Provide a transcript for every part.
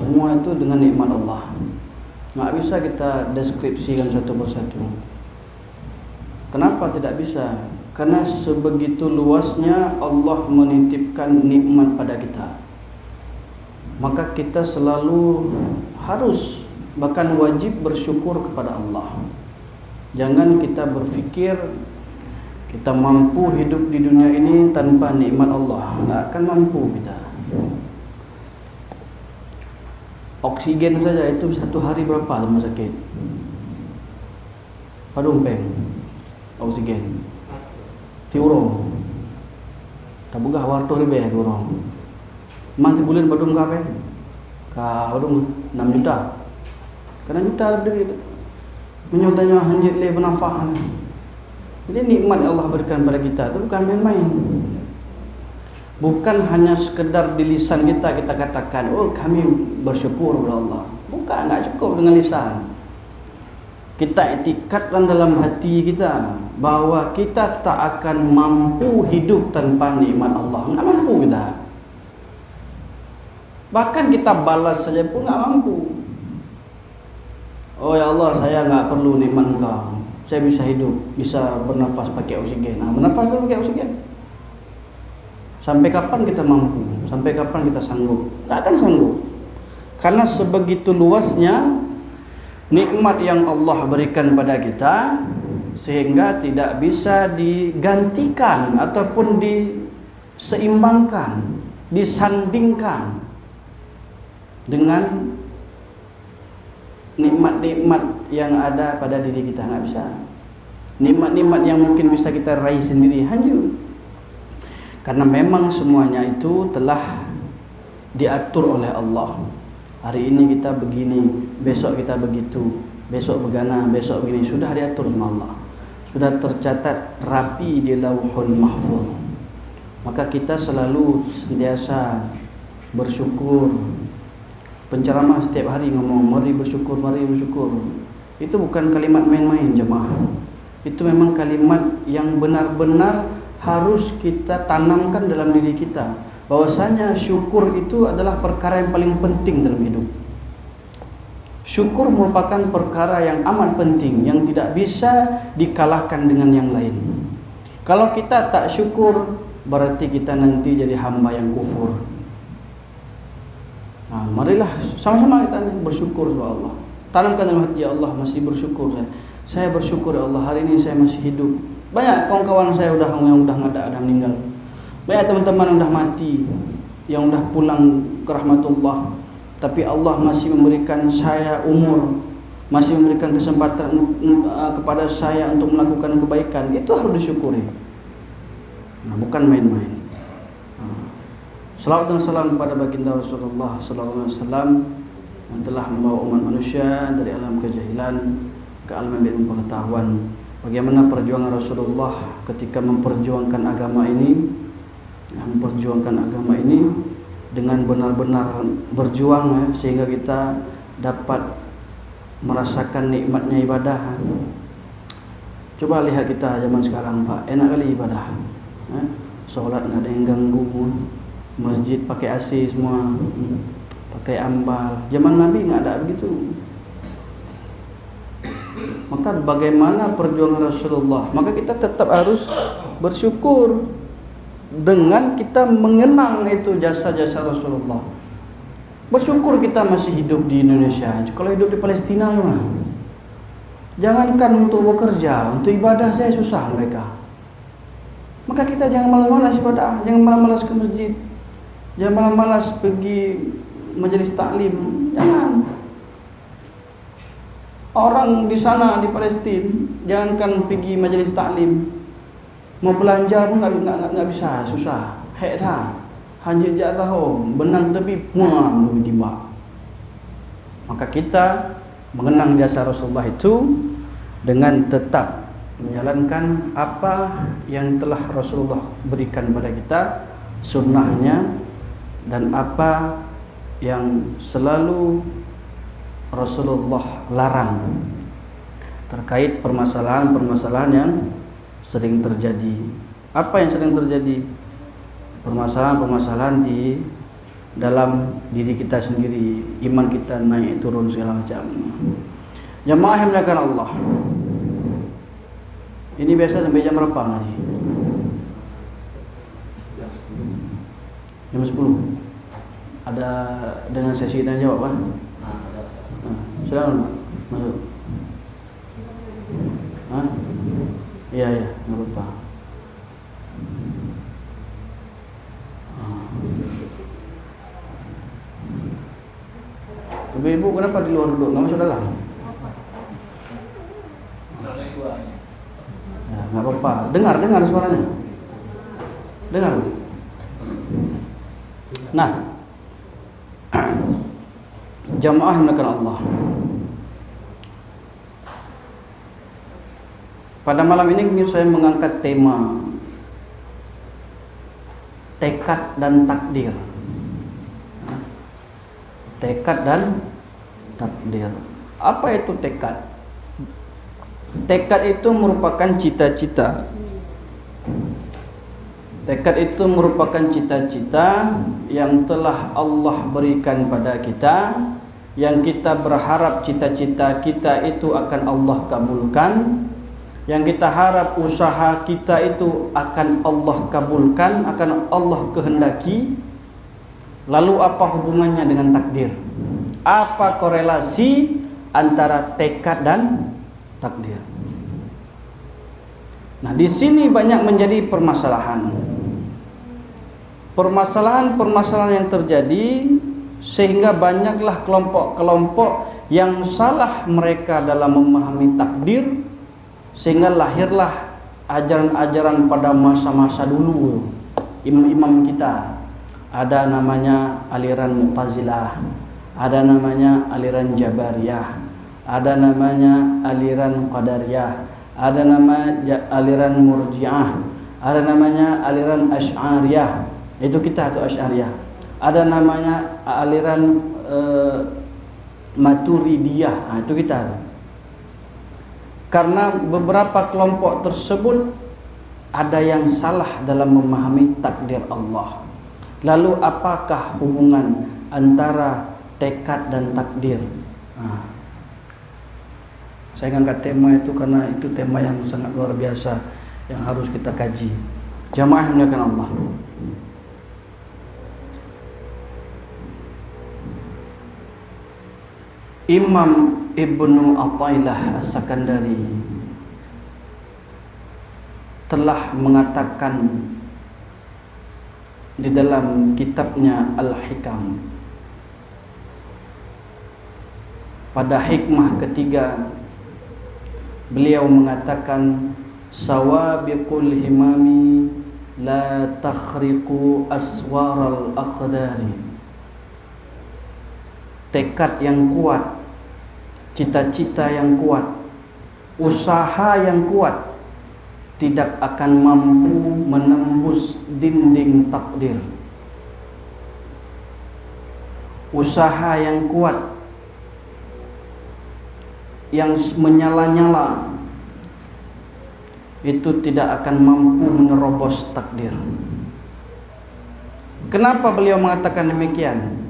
Semua itu dengan nikmat Allah. Nggak bisa kita deskripsikan satu persatu. Kenapa tidak bisa? Karena sebegitu luasnya Allah menitipkan nikmat pada kita. Maka kita selalu harus, bahkan wajib bersyukur kepada Allah. Jangan kita berfikir kita mampu hidup di dunia ini tanpa nikmat Allah. Nggak akan mampu kita. Oksigen saja itu satu hari berapa rumah sakit? Padumpeng oksigen tiurong tak bugah warto lebih tiurong manti bulan badung kape ka badung 6 juta karena juta lebih menyutanya hanjit le benafah. Jadi nikmat yang Allah berikan pada kita itu bukan main-main. Bukan hanya sekedar di lisan kita katakan, oh kami bersyukur kepada Allah. Bukan, enggak cukup dengan lisan. Kita etikatkan dalam hati kita bahwa kita tak akan mampu hidup tanpa nikmat Allah. Enggak mampu kita. Bahkan kita balas saja pun enggak mampu. Oh ya Allah, saya enggak perlu nikmat Engkau. Saya bisa hidup, bisa bernafas pakai oksigen. Nah, bernafas pakai oksigen. Sampai kapan kita mampu? Sampai kapan kita sanggup? Tak akan sanggup. Karena sebegitu luasnya nikmat yang Allah berikan pada kita, sehingga tidak bisa digantikan ataupun diseimbangkan, disandingkan dengan nikmat-nikmat yang ada pada diri kita. Nggak bisa. Nikmat-nikmat yang mungkin bisa kita raih sendiri hanyut. Karena memang semuanya itu telah diatur oleh Allah. Hari ini kita begini, besok kita begitu, besok begana, besok begini. Sudah diatur sama Allah. Sudah tercatat rapi di Lauhul Mahfuz. Maka kita selalu sentiasa bersyukur. Penceramah setiap hari ngomong, mari bersyukur, mari bersyukur. Itu bukan kalimat main-main jemaah. Itu memang kalimat yang benar-benar harus kita tanamkan dalam diri kita, bahwasanya syukur itu adalah perkara yang paling penting dalam hidup. Syukur merupakan perkara yang amat penting, yang tidak bisa dikalahkan dengan yang lain. Kalau kita tak syukur, berarti kita nanti jadi hamba yang kufur. Nah, marilah sama-sama kita bersyukur kepada Allah. Tanamkan dalam hati, ya Allah, masih bersyukur saya bersyukur ya Allah, hari ini saya masih hidup. Banyak kawan-kawan saya yang udah nggak ada meninggal. Banyak teman-teman yang udah mati, yang udah pulang ke rahmatullah. Tapi Allah masih memberikan saya umur, masih memberikan kesempatan kepada saya untuk melakukan kebaikan. Itu harus disyukuri. Nah, bukan main-main. Salawat dan salam kepada baginda Rasulullah sallallahu alaihi wasallam yang telah membawa umat manusia dari alam kejahilan ke alam ilmu pengetahuan. Bagaimana perjuangan Rasulullah ketika memperjuangkan agama ini, dengan benar-benar berjuang sehingga kita dapat merasakan nikmatnya ibadah. Coba lihat kita zaman sekarang, Pak, enak kali ibadah. Solat nggak ada yang ganggu, masjid pakai AC semua, pakai ambal. Zaman Nabi nggak ada begitu. Maka bagaimana perjuangan Rasulullah? Maka kita tetap harus bersyukur dengan kita mengenang itu jasa-jasa Rasulullah. Bersyukur kita masih hidup di Indonesia. Kalau hidup di Palestina gimana? Jangankan untuk bekerja, untuk ibadah saya susah mereka. Maka kita jangan malas-malas ibadah, jangan malas-malas ke masjid, jangan malas-malas pergi majelis taklim. Jangan. Orang di sana di Palestina jangankan pergi majelis taklim, mau belanja pun nggak bisa, susah. Hek dah, hanya jatuh benang tapi muam lebih tiba. Maka kita mengenang jasa Rasulullah itu dengan tetap menjalankan apa yang telah Rasulullah berikan pada kita, sunnahnya, dan apa yang selalu Rasulullah larang terkait permasalahan-permasalahan yang sering terjadi. Apa yang sering terjadi? Permasalahan-permasalahan di dalam diri kita sendiri, iman kita naik turun segala macam. Jamaah yang dimuliakan Allah, ini biasa sampai jam berapa ngaji? Jam 10. Ada dengan sesi tanya jawab kan? Silakan masuk. Iya, nggak apa-apa. Ibu-ibu kenapa di luar duduk? Nggak masuk dalam? Ya, nggak apa-apa. Dengar suaranya. Dengar. Nah, jamaah yang dimuliakan Allah, pada malam ini saya mengangkat tema tekad dan takdir. Tekad dan takdir. Apa itu tekad? Tekad itu merupakan cita-cita. Tekad itu merupakan cita-cita yang telah Allah berikan pada kita, yang kita berharap cita-cita kita itu akan Allah kabulkan, yang kita harap usaha kita itu akan Allah kabulkan, akan Allah kehendaki. Lalu apa hubungannya dengan takdir? Apa korelasi antara tekad dan takdir? Nah, di sini banyak menjadi permasalahan yang terjadi, sehingga banyaklah kelompok-kelompok yang salah mereka dalam memahami takdir, sehingga lahirlah ajaran-ajaran pada masa-masa dulu imam-imam kita. Ada namanya aliran Mu'tazilah, ada namanya aliran Jabariyah, ada namanya aliran Qadariyah, ada nama aliran Murji'ah, ada namanya aliran Asy'ariyah, itu kita atau Asy'ariyah. Ada namanya aliran Maturidiyah, itu kita. Karena beberapa kelompok tersebut ada yang salah dalam memahami takdir Allah. Lalu apakah hubungan antara tekad dan takdir? Saya angkat tema itu karena itu tema yang sangat luar biasa yang harus kita kaji. Jamaah yang dimuliakan Allah, Imam Ibnu Athaillah As-Sakandari telah mengatakan di dalam kitabnya Al-Hikam, pada hikmah ketiga beliau mengatakan, sawabiqul himami la takhriqu aswaral aqdari. Tekad yang kuat, cita-cita yang kuat, usaha yang kuat tidak akan mampu menembus dinding takdir. Usaha yang kuat, yang menyala-nyala, itu tidak akan mampu menerobos takdir. Kenapa beliau mengatakan demikian?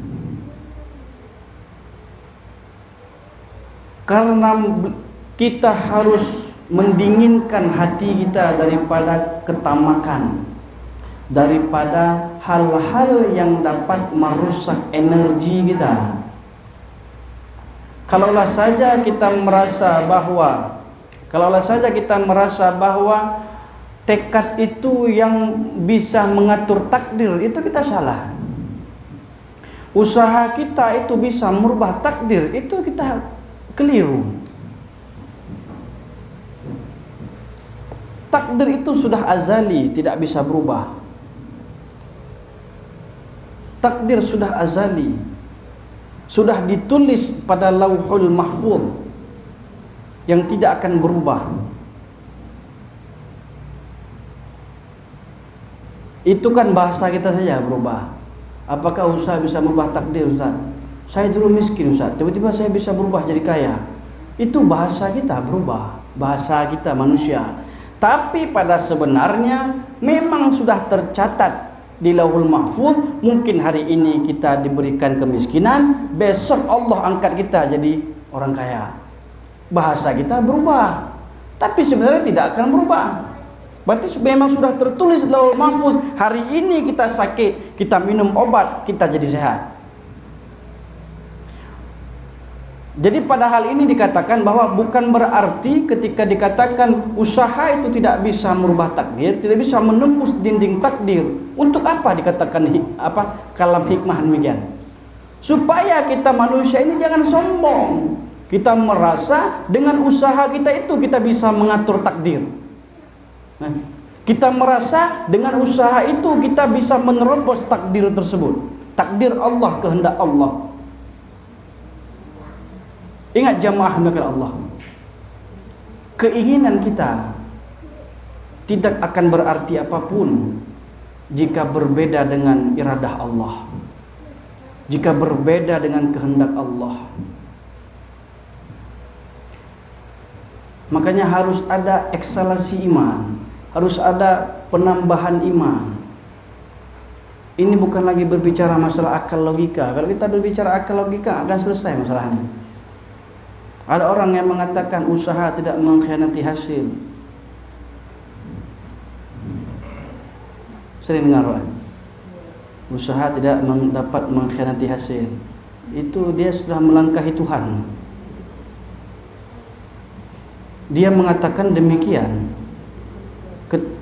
Karena kita harus mendinginkan hati kita daripada ketamakan, daripada hal-hal yang dapat merusak energi kita. Kalaulah saja kita merasa bahwa tekad itu yang bisa mengatur takdir, itu kita salah. Usaha kita itu bisa merubah takdir, itu kita keliru. Takdir itu sudah azali, tidak bisa berubah. Takdir sudah azali, sudah ditulis pada Lauhul Mahfuz yang tidak akan berubah. Itu kan bahasa kita saja berubah. Apakah usaha bisa merubah takdir, Ustaz? Saya dulu miskin, Ustaz, tiba-tiba saya bisa berubah jadi kaya. Itu bahasa kita berubah, bahasa kita manusia. Tapi pada sebenarnya memang sudah tercatat di Lauhul Mahfuz. Mungkin hari ini kita diberikan kemiskinan, besok Allah angkat kita jadi orang kaya. Bahasa kita berubah, tapi sebenarnya tidak akan berubah. Berarti memang sudah tertulis Lauhul Mahfuz, hari ini kita sakit, kita minum obat, kita jadi sehat. Jadi pada hal ini dikatakan bahwa bukan berarti ketika dikatakan usaha itu tidak bisa merubah takdir, tidak bisa menembus dinding takdir. Untuk apa dikatakan kalam hikmah demikian? Supaya kita manusia ini jangan sombong. Kita merasa dengan usaha kita itu kita bisa mengatur takdir. Kita merasa dengan usaha itu kita bisa menerobos takdir tersebut. Takdir Allah, kehendak Allah. Ingat jamaah negara Allah, keinginan kita tidak akan berarti apapun jika berbeda dengan iradah Allah, jika berbeda dengan kehendak Allah. Makanya harus ada eksalasi iman, harus ada penambahan iman. Ini bukan lagi berbicara masalah akal logika. Kalau kita berbicara akal logika akan selesai masalahnya. Ada orang yang mengatakan usaha tidak mengkhianati hasil. Sering dengar, Pak? Usaha tidak dapat mengkhianati hasil. Itu dia sudah melangkahi Tuhan. Dia mengatakan demikian.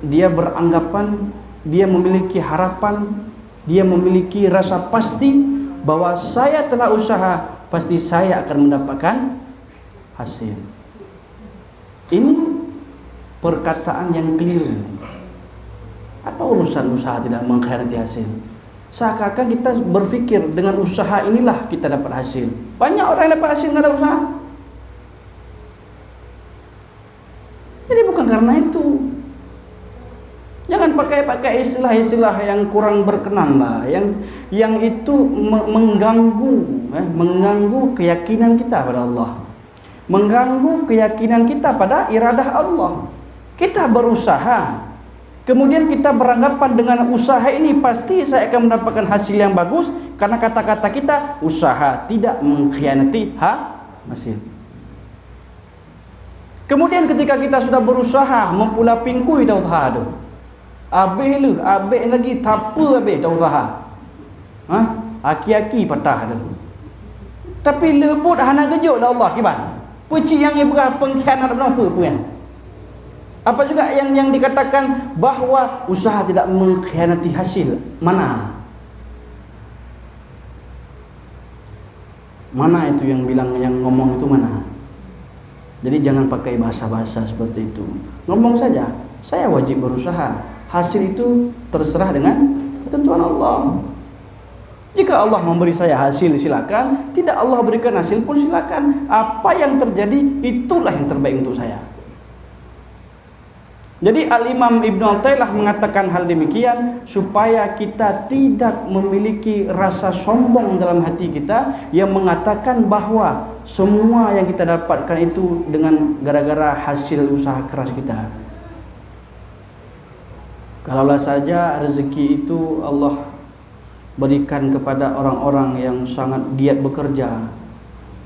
Dia beranggapan, dia memiliki harapan, dia memiliki rasa pasti bahwa saya telah usaha, pasti saya akan mendapatkan hasil. Ini perkataan yang keliru. Apa urusan usaha tidak mengkhianati hasil? Seakan-akan kita berpikir dengan usaha inilah kita dapat hasil. Banyak orang yang dapat hasil nggak ada usaha. Jadi bukan karena itu. Jangan pakai istilah-istilah yang kurang berkenan lah, yang itu mengganggu keyakinan kita pada Allah, mengganggu keyakinan kita pada iradah Allah. Kita berusaha, kemudian kita beranggapan dengan usaha ini pasti saya akan mendapatkan hasil yang bagus, karena kata-kata kita usaha tidak mengkhianati hasil. Kemudian ketika kita sudah berusaha mempula pingkui dah usaha tu, habis lagi tapa habis dah usaha, aki-aki patah tu. Tapi lebut hana kejut dah Allah kiban. Peci yang ibrah pengkhianat apa kan? Apa juga yang dikatakan bahwa usaha tidak mengkhianati hasil? Mana itu yang bilang, yang ngomong itu mana? Jadi jangan pakai bahasa-bahasa seperti itu. Ngomong saja, saya wajib berusaha. Hasil itu terserah dengan ketentuan Allah. Jika Allah memberi saya hasil, silakan. Tidak Allah berikan hasil pun silakan. Apa yang terjadi itulah yang terbaik untuk saya. Jadi Al-Imam Ibnu Athaillah mengatakan hal demikian supaya kita tidak memiliki rasa sombong dalam hati kita yang mengatakan bahwa semua yang kita dapatkan itu dengan gara-gara hasil usaha keras kita. Kalaulah saja rezeki itu Allah berikan kepada orang-orang yang sangat giat bekerja.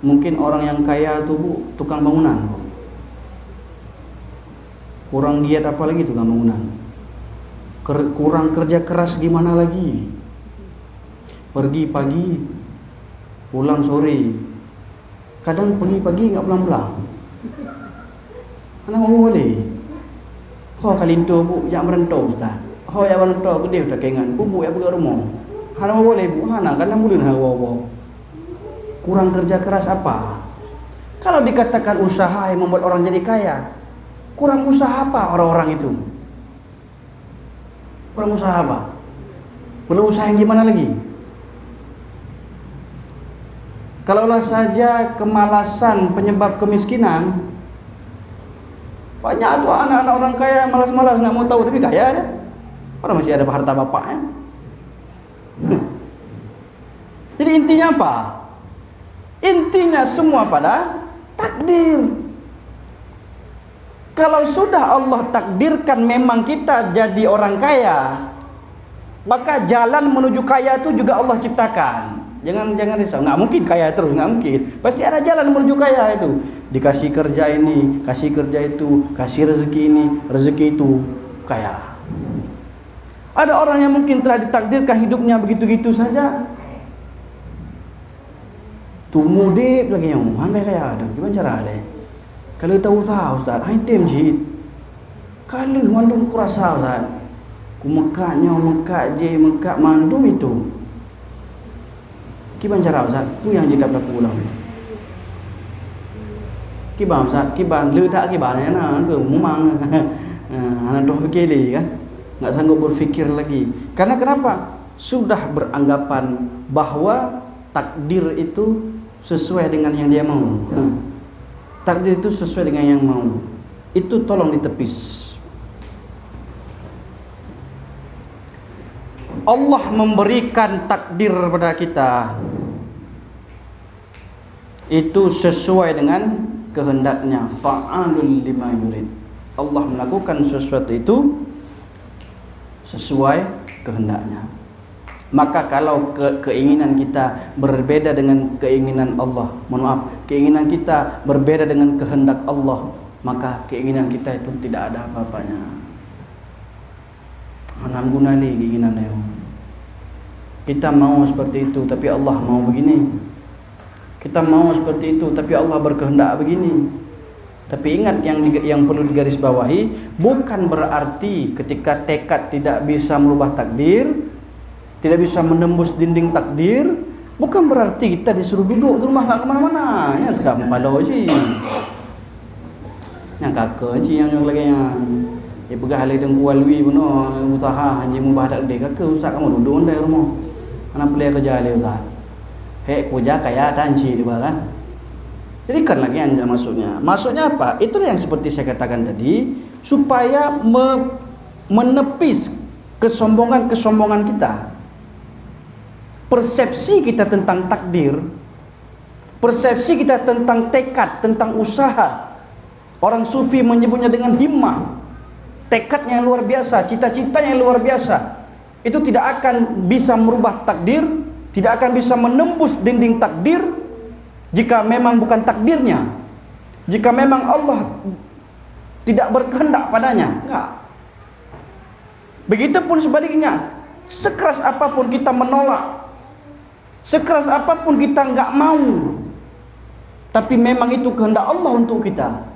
Mungkin orang yang kaya itu tukang bangunan. Kurang giat apa lagi tukang bangunan? Kurang kerja keras gimana lagi? Pergi pagi, pulang sore. Kadang pergi pagi enggak pulang-pulang. Mana mau boleh? Ho kalinto bu yang merentau ustaz. Ho yang merentau gede udah kengan. Bu yang buka rumah. Hana mau boleh bu, hana kadang bulan hawa. Kurang kerja keras apa? Kalau dikatakan usaha yang membuat orang jadi kaya, kurang usaha apa orang-orang itu? Kurang usaha apa? Belum usaha yang gimana lagi? Kalaulah saja kemalasan penyebab kemiskinan, banyak tuh anak-anak orang kaya malas-malas nggak mau tahu tapi kaya ada. Orang masih ada harta bapaknya. Jadi intinya apa? Intinya semua pada takdir. Kalau sudah Allah takdirkan memang kita jadi orang kaya, Maka jalan menuju kaya itu juga Allah ciptakan. Jangan risau, nggak mungkin kaya terus, nggak mungkin. Pasti ada jalan menuju kaya itu. Dikasih kerja ini, kasih kerja itu, kasih rezeki ini, rezeki itu, kaya. Ada orang yang mungkin telah ditakdirkan hidupnya begitu-gitu saja. Tumu dip lagi yang handai kaya ada. Gimana cara deh? Kalau tahu Ustaz, item jid. Kalau mandum kurasa Ustaz. Ku mekaknya, mekak je, mekak mandum itu. Kiban cara Ustaz, tu yang jikap aku ulang. Kiban Ustaz, kiban lư tak kiban ya nah, ke mumang. Anak doh fikir kan, nggak sanggup berfikir lagi. Karena kenapa? Sudah beranggapan bahwa takdir itu sesuai dengan yang dia mau. Takdir itu sesuai dengan yang mau. Itu tolong ditepis. Allah memberikan takdir pada kita itu sesuai dengan kehendaknya. Fa'alul lima yurid. Allah melakukan sesuatu itu sesuai kehendaknya. Maka kalau keinginan kita berbeda dengan keinginan Allah, mohon maaf, keinginan kita berbeda dengan kehendak Allah, maka keinginan kita itu tidak ada apa-apanya. Mana guna ni keinginan dia. Kita mau seperti itu tapi Allah mau begini. Kita mau seperti itu tapi Allah berkehendak begini. Tapi ingat yang perlu digarisbawahi, bukan berarti ketika tekad tidak bisa merubah takdir, tidak bisa menembus dinding takdir, bukan berarti kita disuruh duduk di rumah tak kemana-mana. Ya tak pada sih. Yang kakak sih yang lagi yang dia pegah halai dengan kualui pun usaha hanya mubah tak dia kakak Ustaz kamu duduk di rumah. Anak pelai kerja dia Ustaz. Hek kerja kaya tanci dia kan. Jadi kan lagi anja maksudnya. Maksudnya apa? Itulah yang seperti saya katakan tadi, supaya menepis kesombongan-kesombongan kita. Persepsi kita tentang takdir, persepsi kita tentang tekad, tentang usaha. Orang sufi menyebutnya dengan himmah. Tekadnya yang luar biasa, cita-citanya yang luar biasa. Itu tidak akan bisa merubah takdir, tidak akan bisa menembus dinding takdir jika memang bukan takdirnya. Jika memang Allah tidak berkehendak padanya, enggak. Begitupun sebaliknya, sekeras apapun kita menolak, sekeras apapun kita enggak mau, tapi memang itu kehendak Allah untuk kita.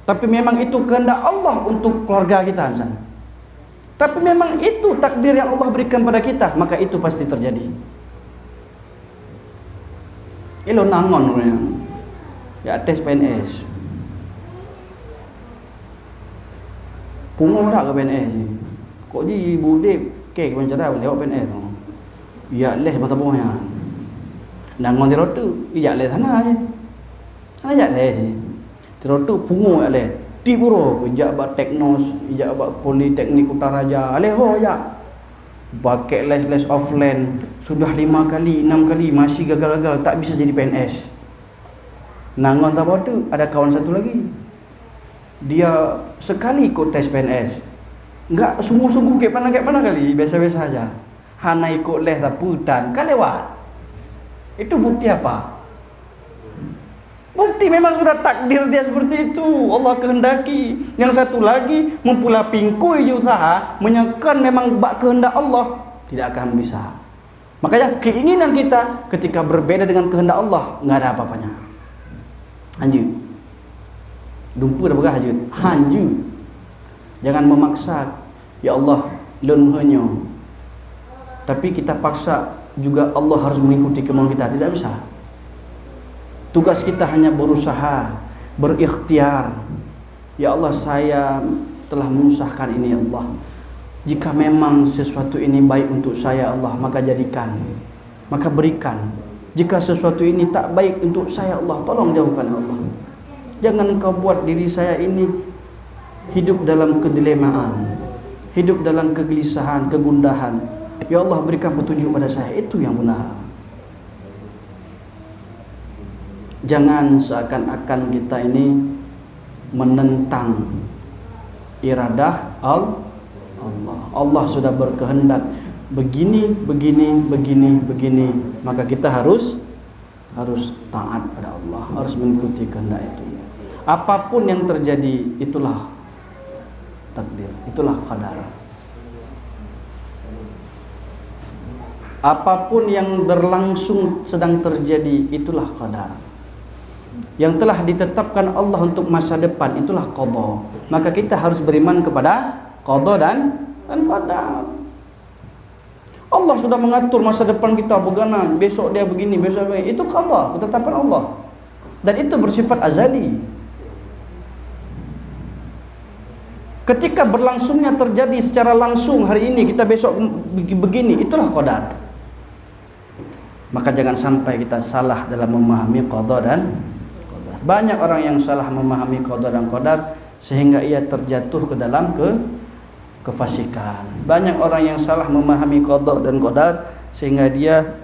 Tapi memang itu kehendak Allah untuk keluarga kita misalnya. Tapi memang itu takdir yang Allah berikan pada kita, maka itu pasti terjadi. Ilo nangon orang ya tes PNS. Pungo tak ke PNS ni. Kok ji budek ke cara lewat PNS tu. Ya leh mata bohnya. Nangon dirotu, ya leh sana je. Sana ya leh. Terotu pungu ale ti puro ijak ba teknos ijak ba politeknik Utaraja ale ho ya pakai les offline sudah 5 kali 6 kali masih gagal-gagal tak bisa jadi PNS. Nangon tak tu ada kawan satu lagi dia sekali ikut tes PNS enggak sungguh-sungguh kayak mana kali biasa-biasa saja hana ikut les taputan kan lewat. Itu bukti apa? Bukti memang sudah takdir dia seperti itu. Allah kehendaki. Yang satu lagi mempula pingkui je usaha menyekan memang bak kehendak Allah, tidak akan bisa. Makanya keinginan kita ketika berbeda dengan kehendak Allah enggak ada apa-apanya. Hanjut. Dumpu dah berah hanjut. Hanjut. Jangan memaksa, ya Allah lenhonyo. Tapi kita paksa juga Allah harus mengikuti kemauan kita, tidak bisa. Tugas kita hanya berusaha, berikhtiar. Ya Allah, saya telah mengusahakan ini ya Allah. Jika memang sesuatu ini baik untuk saya Allah, maka jadikan, maka berikan. Jika sesuatu ini tak baik untuk saya Allah, tolong jauhkan Allah. Jangan kau buat diri saya ini hidup dalam kedilemaan, hidup dalam kegelisahan, kegundahan. Ya Allah, berikan petunjuk pada saya, itu yang benar. Jangan seakan-akan kita ini menentang iradah Allah. Allah sudah berkehendak begini, maka kita harus taat pada Allah, harus mengikuti kehendak itu. Apapun yang terjadi, itulah takdir, itulah qadar. Apapun yang berlangsung sedang terjadi, itulah qadar. Yang telah ditetapkan Allah untuk masa depan, itulah qada. Maka kita harus beriman kepada qada dan qadar. Allah sudah mengatur masa depan kita bagaimana, besok dia begini, besok begini. Itu qada, ketetapan Allah. Dan itu bersifat azali. Ketika berlangsungnya terjadi secara langsung, hari ini kita besok begini, itulah qadar. Maka jangan sampai kita salah dalam memahami qada dan qadar. Banyak orang yang salah memahami qada dan qadar sehingga ia terjatuh ke dalam kefasikan. Banyak orang yang salah memahami qada dan qadar sehingga dia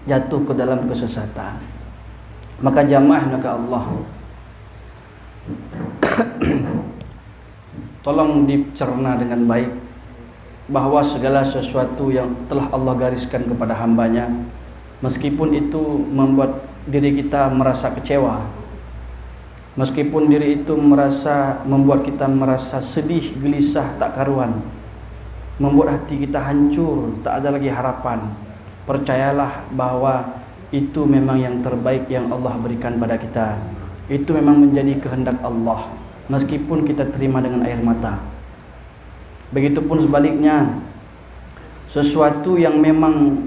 jatuh ke dalam kesesatan. Maka jamaah maka Allah tolong dicerna dengan baik bahwa segala sesuatu yang telah Allah gariskan kepada hambanya, meskipun itu membuat diri kita merasa kecewa, meskipun diri itu membuat kita merasa sedih, gelisah, tak karuan, membuat hati kita hancur, tak ada lagi harapan, percayalah bahwa itu memang yang terbaik yang Allah berikan pada kita. Itu memang menjadi kehendak Allah, meskipun kita terima dengan air mata. Begitupun sebaliknya, sesuatu yang memang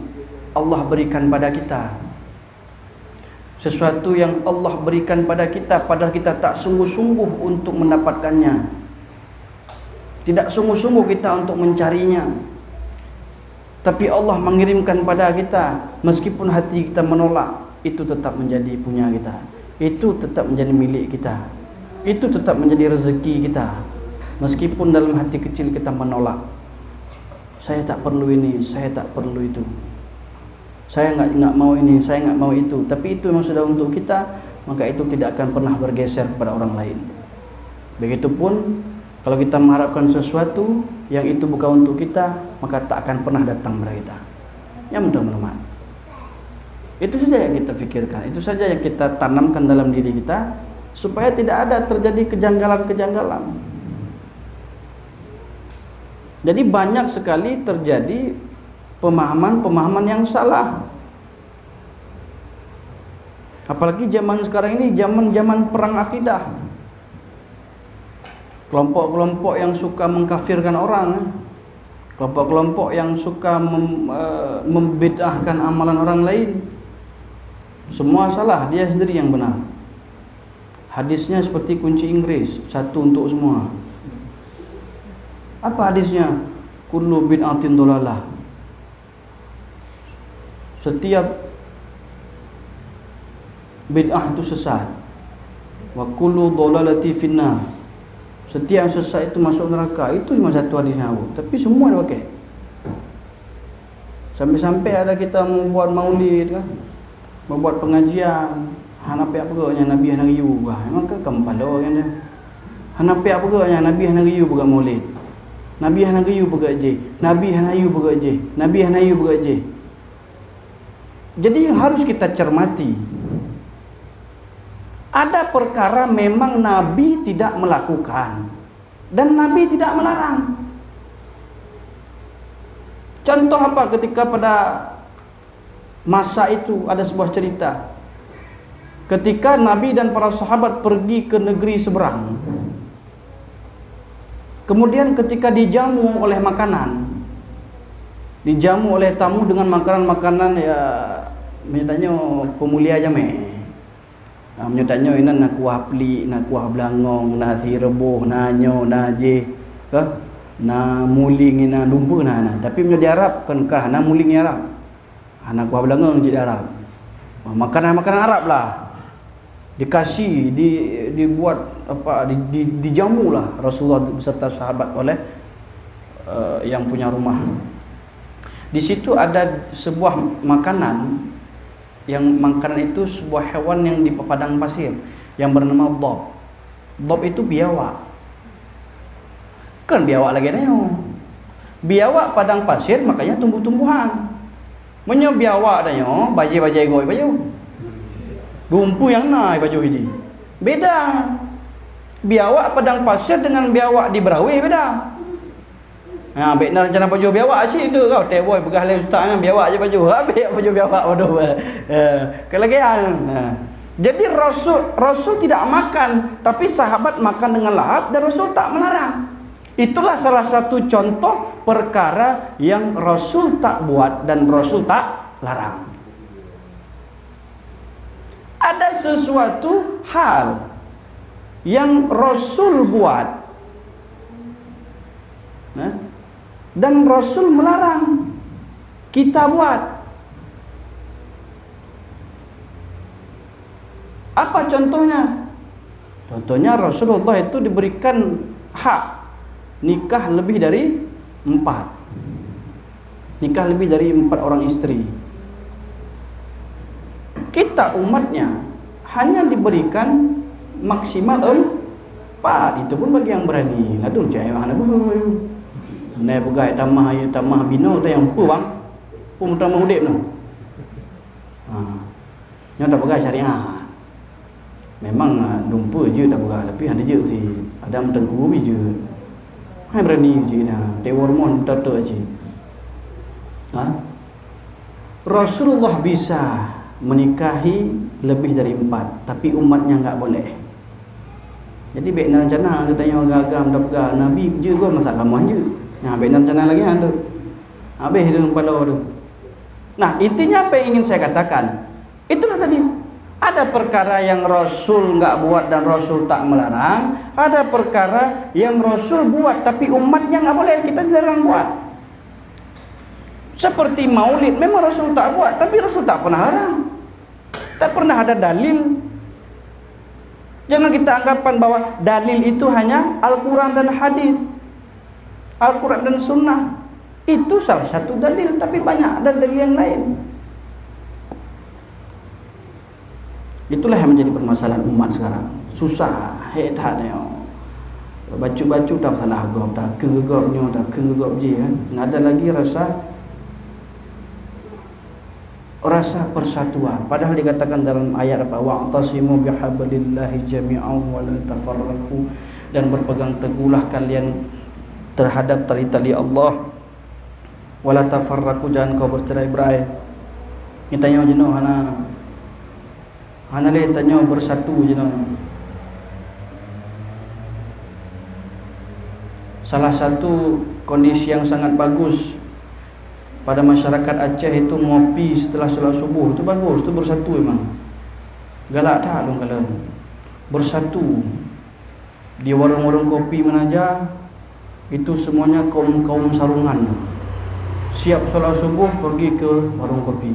Allah berikan pada kita, sesuatu yang Allah berikan pada kita padahal kita tak sungguh-sungguh untuk mendapatkannya, tidak sungguh-sungguh kita untuk mencarinya, tapi Allah mengirimkan pada kita, meskipun hati kita menolak, itu tetap menjadi punya kita, itu tetap menjadi milik kita, itu tetap menjadi rezeki kita, meskipun dalam hati kecil kita menolak. Saya tak perlu ini, saya tak perlu itu, saya enggak mau ini, saya enggak mau itu, tapi itu memang sudah untuk kita, maka itu tidak akan pernah bergeser kepada orang lain. Begitupun kalau kita mengharapkan sesuatu yang itu bukan untuk kita, maka tak akan pernah datang kepada kita. Ya mudah-mudahan. Itu saja yang kita pikirkan, itu saja yang kita tanamkan dalam diri kita, supaya tidak ada terjadi kejanggalan-kejanggalan. Jadi banyak sekali terjadi pemahaman-pemahaman yang salah. Apalagi zaman sekarang ini, zaman perang akidah. Kelompok-kelompok yang suka mengkafirkan orang, kelompok-kelompok yang suka membid'ahkan amalan orang lain. Semua salah, dia sendiri yang benar. Hadisnya seperti kunci Inggris, satu untuk semua. Apa hadisnya? Kullu bid'atin dolalah. Setiap bid'ah itu sesat. Wa kullu dolalati finnar. Setiap sesat itu masuk neraka. Itu cuma satu hadisnya, tapi semua dia pakai. Sampai-sampai ada kita membuat maulid kan, membuat pengajian. Hanapi apa gaknya Nabi hana riyu bah. Memang kan kempalo kan dia. Hanapi apa gaknya Nabi hana riyu buat maulid. Nabi hana riyu buat je. Nabi hana riyu buat je. Nabi hana riyu buat je. Jadi harus kita cermati. Ada perkara memang Nabi tidak melakukan dan Nabi tidak melarang. Contoh apa? Ketika pada masa itu ada sebuah cerita. Ketika Nabi dan para sahabat pergi ke negeri seberang, kemudian ketika dijamu oleh makanan, dijamu oleh tamu dengan makanan-makanan ya, misalnya pemulia jame. Menyatanya ini nak kuah peli, nak kuah belangong, nasi rebus, nanyo, naje, na muling, na lumba, na. Tapi menjadi Arab kan kah, na muling Arab, nak kuah belangong jadi Arab. Makanan-makanan Arab lah. Dikasih, dibuat apa, dijamulah Rasulullah beserta sahabat oleh yang punya rumah. Di situ ada sebuah makanan, yang makanan itu sebuah hewan yang di padang pasir yang bernama dhab. Dhab itu biawak. Kan biawak lagi neo. Biawak padang pasir makanya tumbuh-tumbuhan. Menyo biawak danyo bajai-bajai goi baju. Lumpu yang naik baju ini. Beda. Biawak padang pasir dengan biawak di Berawe beda. Ha, baik nak rencana baju biawak asyik tu kau. Teboy begah lain ustaz kan biawak je baju. Habis baju biawak waduh. Kelegean. Jadi Rasul tidak makan, tapi sahabat makan dengan lahap dan Rasul tak melarang. Itulah salah satu contoh perkara yang Rasul tak buat dan Rasul tak larang. Ada sesuatu hal yang Rasul buat dan Rasul melarang kita buat. Apa contohnya? Contohnya Rasulullah itu diberikan hak nikah lebih dari 4. Nikah lebih dari 4 orang istri. Kita umatnya hanya diberikan maksimal 4. Itu pun bagi yang berani. Aduh cai mana bu. Nai pegai tamah bino tu yang pu bang. Pun tamah udip tu. Nyo tak pegai syariah. Memang dumpa je tak pegai, tapi ada je si ada tengku je. Hai berani je dah. Tewormon betul je. Rasulullah bisa menikahi lebih dari 4, tapi umatnya enggak boleh. Jadi baiknya rencana dia tanya agam tak pegang Nabi je kau masak kamu je. Nah, baiknya rencana lagi ada. Habis itu kepala tu. Nah, intinya apa yang ingin saya katakan? Itulah tadi. Ada perkara yang Rasul enggak buat dan Rasul tak melarang, ada perkara yang Rasul buat tapi umatnya enggak boleh, kita dilarang buat. Seperti maulid, memang Rasul tak buat, tapi Rasul tak pernah larang. Tak pernah ada dalil. Jangan kita anggapan bahwa dalil itu hanya Al-Quran dan hadis, Al-Quran dan sunnah. Itu salah satu dalil, tapi banyak ada dalil yang lain. Itulah yang menjadi permasalahan umat sekarang. Susah, hebat ni. Baca-baca tak salah gop, tak kegegopnya, tak kegegop je kan. Ada lagi rasa persatuan. Padahal dikatakan dalam ayat apa? Wa'tasimu bihablillahi jami'an wa la tafarraqu, dan berpegang teguhlah kalian terhadap tali-tali Allah. Wa la tafarraqu, jangan kau bercerai-berai. Kita tanya jenuh hana le tanya bersatu jenuh. Salah satu kondisi yang sangat bagus pada masyarakat Aceh itu ngopi setelah solat subuh itu bagus, itu bersatu memang. Galak tak dong kalian. Bersatu di warung-warung kopi mana aja itu semuanya kaum sarungan. Siap solat subuh pergi ke warung kopi.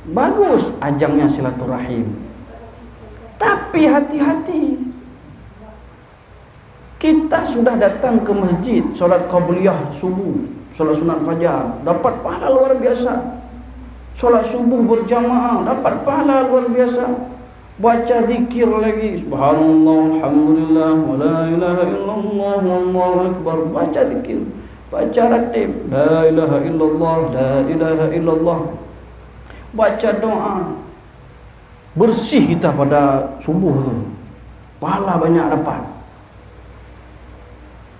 Bagus ajangnya silaturahim. Tapi hati-hati. Kita sudah datang ke masjid solat qabliyah subuh, solat sunat fajar, dapat pahala luar biasa. Solat subuh berjamaah, dapat pahala luar biasa. Baca zikir lagi, subhanallah, alhamdulillah, wa la ilaha illallah, wallahu akbar. Baca zikir, baca ratib, la ilaha illallah, la ilaha illallah. Baca doa. Bersih kita pada subuh tu. Pahala banyak dapat.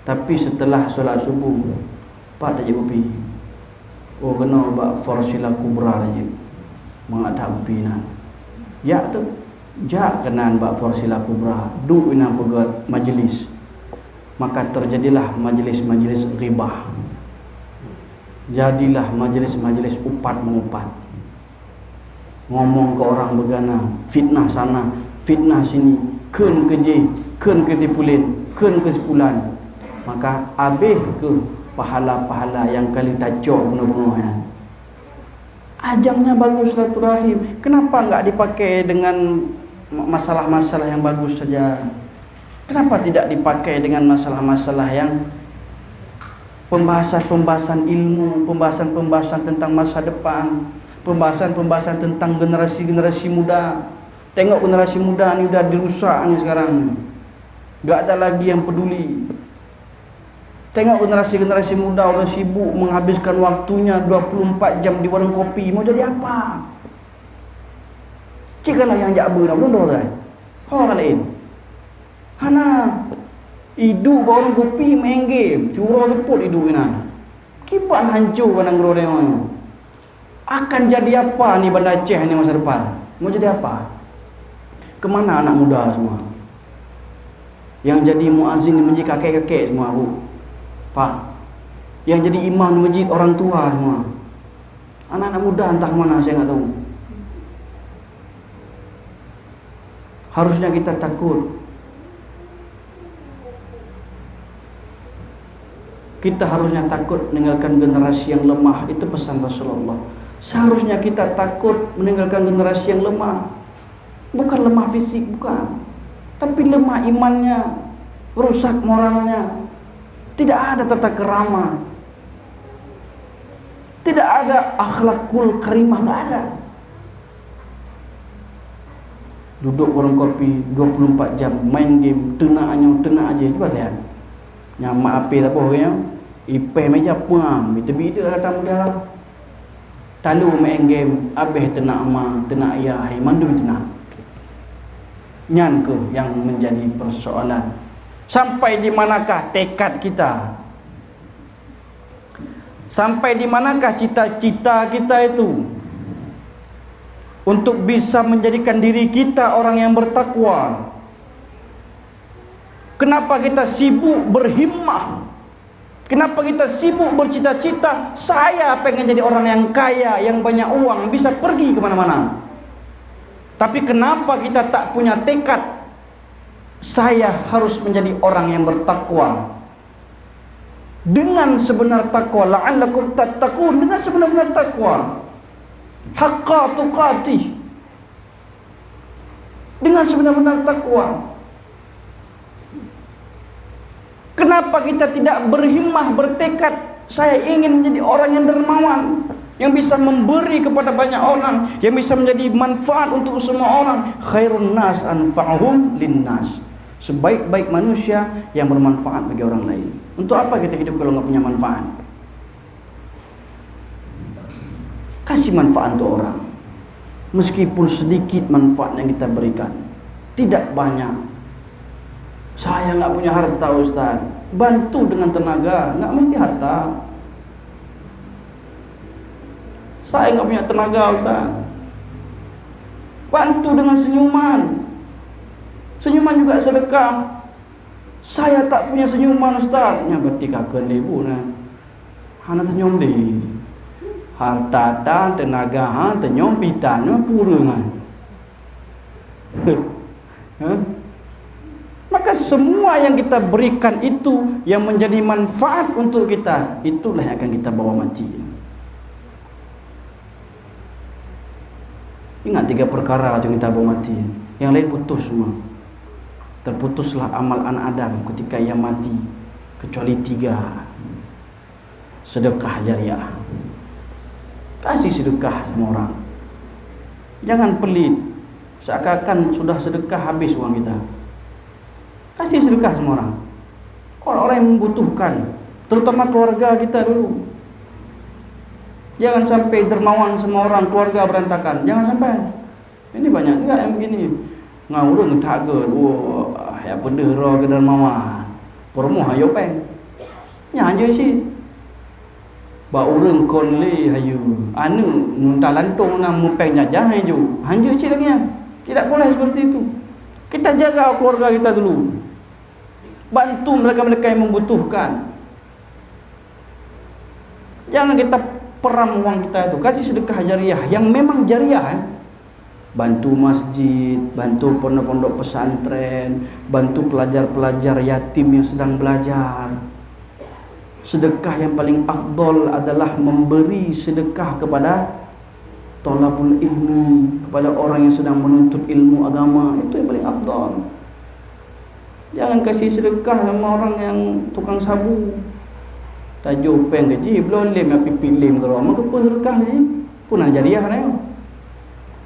Tapi setelah solat subuh, Pak dah je kopi. Oh kena buat forsila kubra je. Mengadak kopi nan. Ya tu. Jak kenan buat forsila kubra. Duk ina pegat majlis. Maka terjadilah majlis-majlis ghibah. Jadilah majlis-majlis upat mengupat. Ngomong ke orang begana, fitnah sana, fitnah sini, keun keje, keun ketipulin, keun kesepulan. Maka habis ke pahala-pahala yang kali tajok penuh-penuh ya. Ajangnya bagus silaturahim. Kenapa enggak dipakai dengan masalah-masalah yang bagus saja? Kenapa tidak dipakai dengan masalah-masalah yang pembahasan-pembahasan ilmu, pembahasan-pembahasan tentang masa depan, pembahasan-pembahasan tentang generasi-generasi muda. Tengok generasi muda ni udah dirusak ni sekarang. Enggak ada lagi yang peduli. Tengok generasi-generasi muda orang sibuk menghabiskan waktunya 24 jam di warung kopi. Mau jadi apa? Cikalah yang jaba nak belum dah. Orang lain. Hana hidup warung kopi main game, curang seput hidup ina. Kibat hancur kan angro dia. Akan jadi apa ni Banda Aceh ni masa depan? Mau jadi apa? Kemana anak muda semua? Yang jadi muazzin di masjid kakek-kakek semua bu. Pak, yang jadi imam di masjid orang tua semua. Anak-anak muda entah mana saya tak tahu. Harusnya kita takut. Kita harusnya takut meninggalkan generasi yang lemah. Itu pesan Rasulullah. Seharusnya kita takut meninggalkan generasi yang lemah. Bukan lemah fisik, bukan. Tapi lemah imannya, rusak moralnya. Tidak ada tata kerama, tidak ada akhlakul karimah, tidak ada. Duduk warung kopi 24 jam, main game, tenang aja. Coba lihat. Nyamak api tak apa ya? Ipeh meja puang, bida-bida datang muda. Talu main game, abeh tenang ama, tenang ayah, hai mandu tenang. Nyan ke yang menjadi persoalan. Sampai di manakah tekad kita? Sampai di manakah cita-cita kita itu untuk bisa menjadikan diri kita orang yang bertakwa? Kenapa kita sibuk berhimmah? Kenapa kita sibuk bercita-cita? Saya pengen jadi orang yang kaya, yang banyak uang, bisa pergi kemana-mana. Tapi kenapa kita tak punya tekad? Saya harus menjadi orang yang bertakwa. Dengan sebenar takwa, la'allakum tattaqun, dengan sebenar-benar takwa. Haqqa tuqatih. Dengan sebenar-benar takwa. Kenapa kita tidak berhimmah, bertekad, saya ingin menjadi orang yang dermawan, yang bisa memberi kepada banyak orang, yang bisa menjadi manfaat untuk semua orang. Khairun nas anfa'uhum linnas. Sebaik-baik manusia yang bermanfaat bagi orang lain. Untuk apa kita hidup kalau enggak punya manfaat? Kasih manfaat untuk orang. Meskipun sedikit manfaat yang kita berikan, tidak banyak. Saya enggak punya harta Ustaz. Bantu dengan tenaga, enggak mesti harta. Saya enggak punya tenaga Ustaz. Bantu dengan senyuman. Senyuman juga sedekah. Saya tak punya senyuman Ustaz. Nya berarti kakak ibu nah. Hana senyum deh. Harta dan tenaga han senyum pitannya purangan. Maka semua yang kita berikan itu yang menjadi manfaat untuk kita, itulah yang akan kita bawa mati. Ingat 3 perkara yang kita bawa mati. Yang lain putus semua. Terputuslah amal anak Adam ketika ia mati, kecuali 3. Sedekah jariah. Kasih sedekah sama orang. Jangan pelit, seakan-akan sudah sedekah habis uang kita. Kasih sedekah sama orang. Orang-orang yang membutuhkan, terutama keluarga kita dulu. Jangan sampai dermawan sama orang, keluarga berantakan. Jangan sampai. Ini banyak juga yang begini. Ngawurung tager, wah, ya benda roh ke dalam mama. Pormo hayo peng. Nya anje si. Ba urang kon le hayu. Anu nunta lantong na mu peng jajah hayu. Anje si lagi ya. Tidak boleh seperti itu. Kita jaga keluarga kita dulu. Bantu mereka-mereka yang membutuhkan. Jangan kita peram uang kita itu. Kasih sedekah jariah yang memang jariah. Bantu masjid, bantu pondok-pondok pesantren, bantu pelajar-pelajar yatim yang sedang belajar. Sedekah yang paling afdol adalah memberi sedekah kepada thalabul ilmi, kepada orang yang sedang menuntut ilmu agama. Itu yang paling afdol. Jangan kasih sedekah sama orang yang tukang sabu. Tajuk peng gaji belum lem api pilim kalau mak apa sedekah ni punah jariah ni.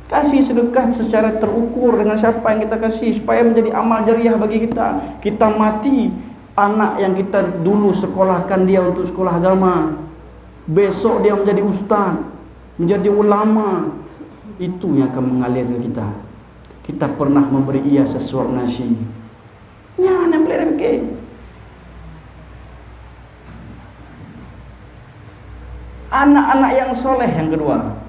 Kasih sedekah secara terukur dengan siapa yang kita kasih supaya menjadi amal jariah bagi kita. Kita mati Anak yang kita dulu sekolahkan dia untuk sekolah agama, besok dia menjadi ustaz, menjadi ulama, itu yang akan mengalir ke kita. Kita pernah memberi ia sesuap nasi. Ya, nak boleh fikir. Anak-anak yang soleh yang kedua,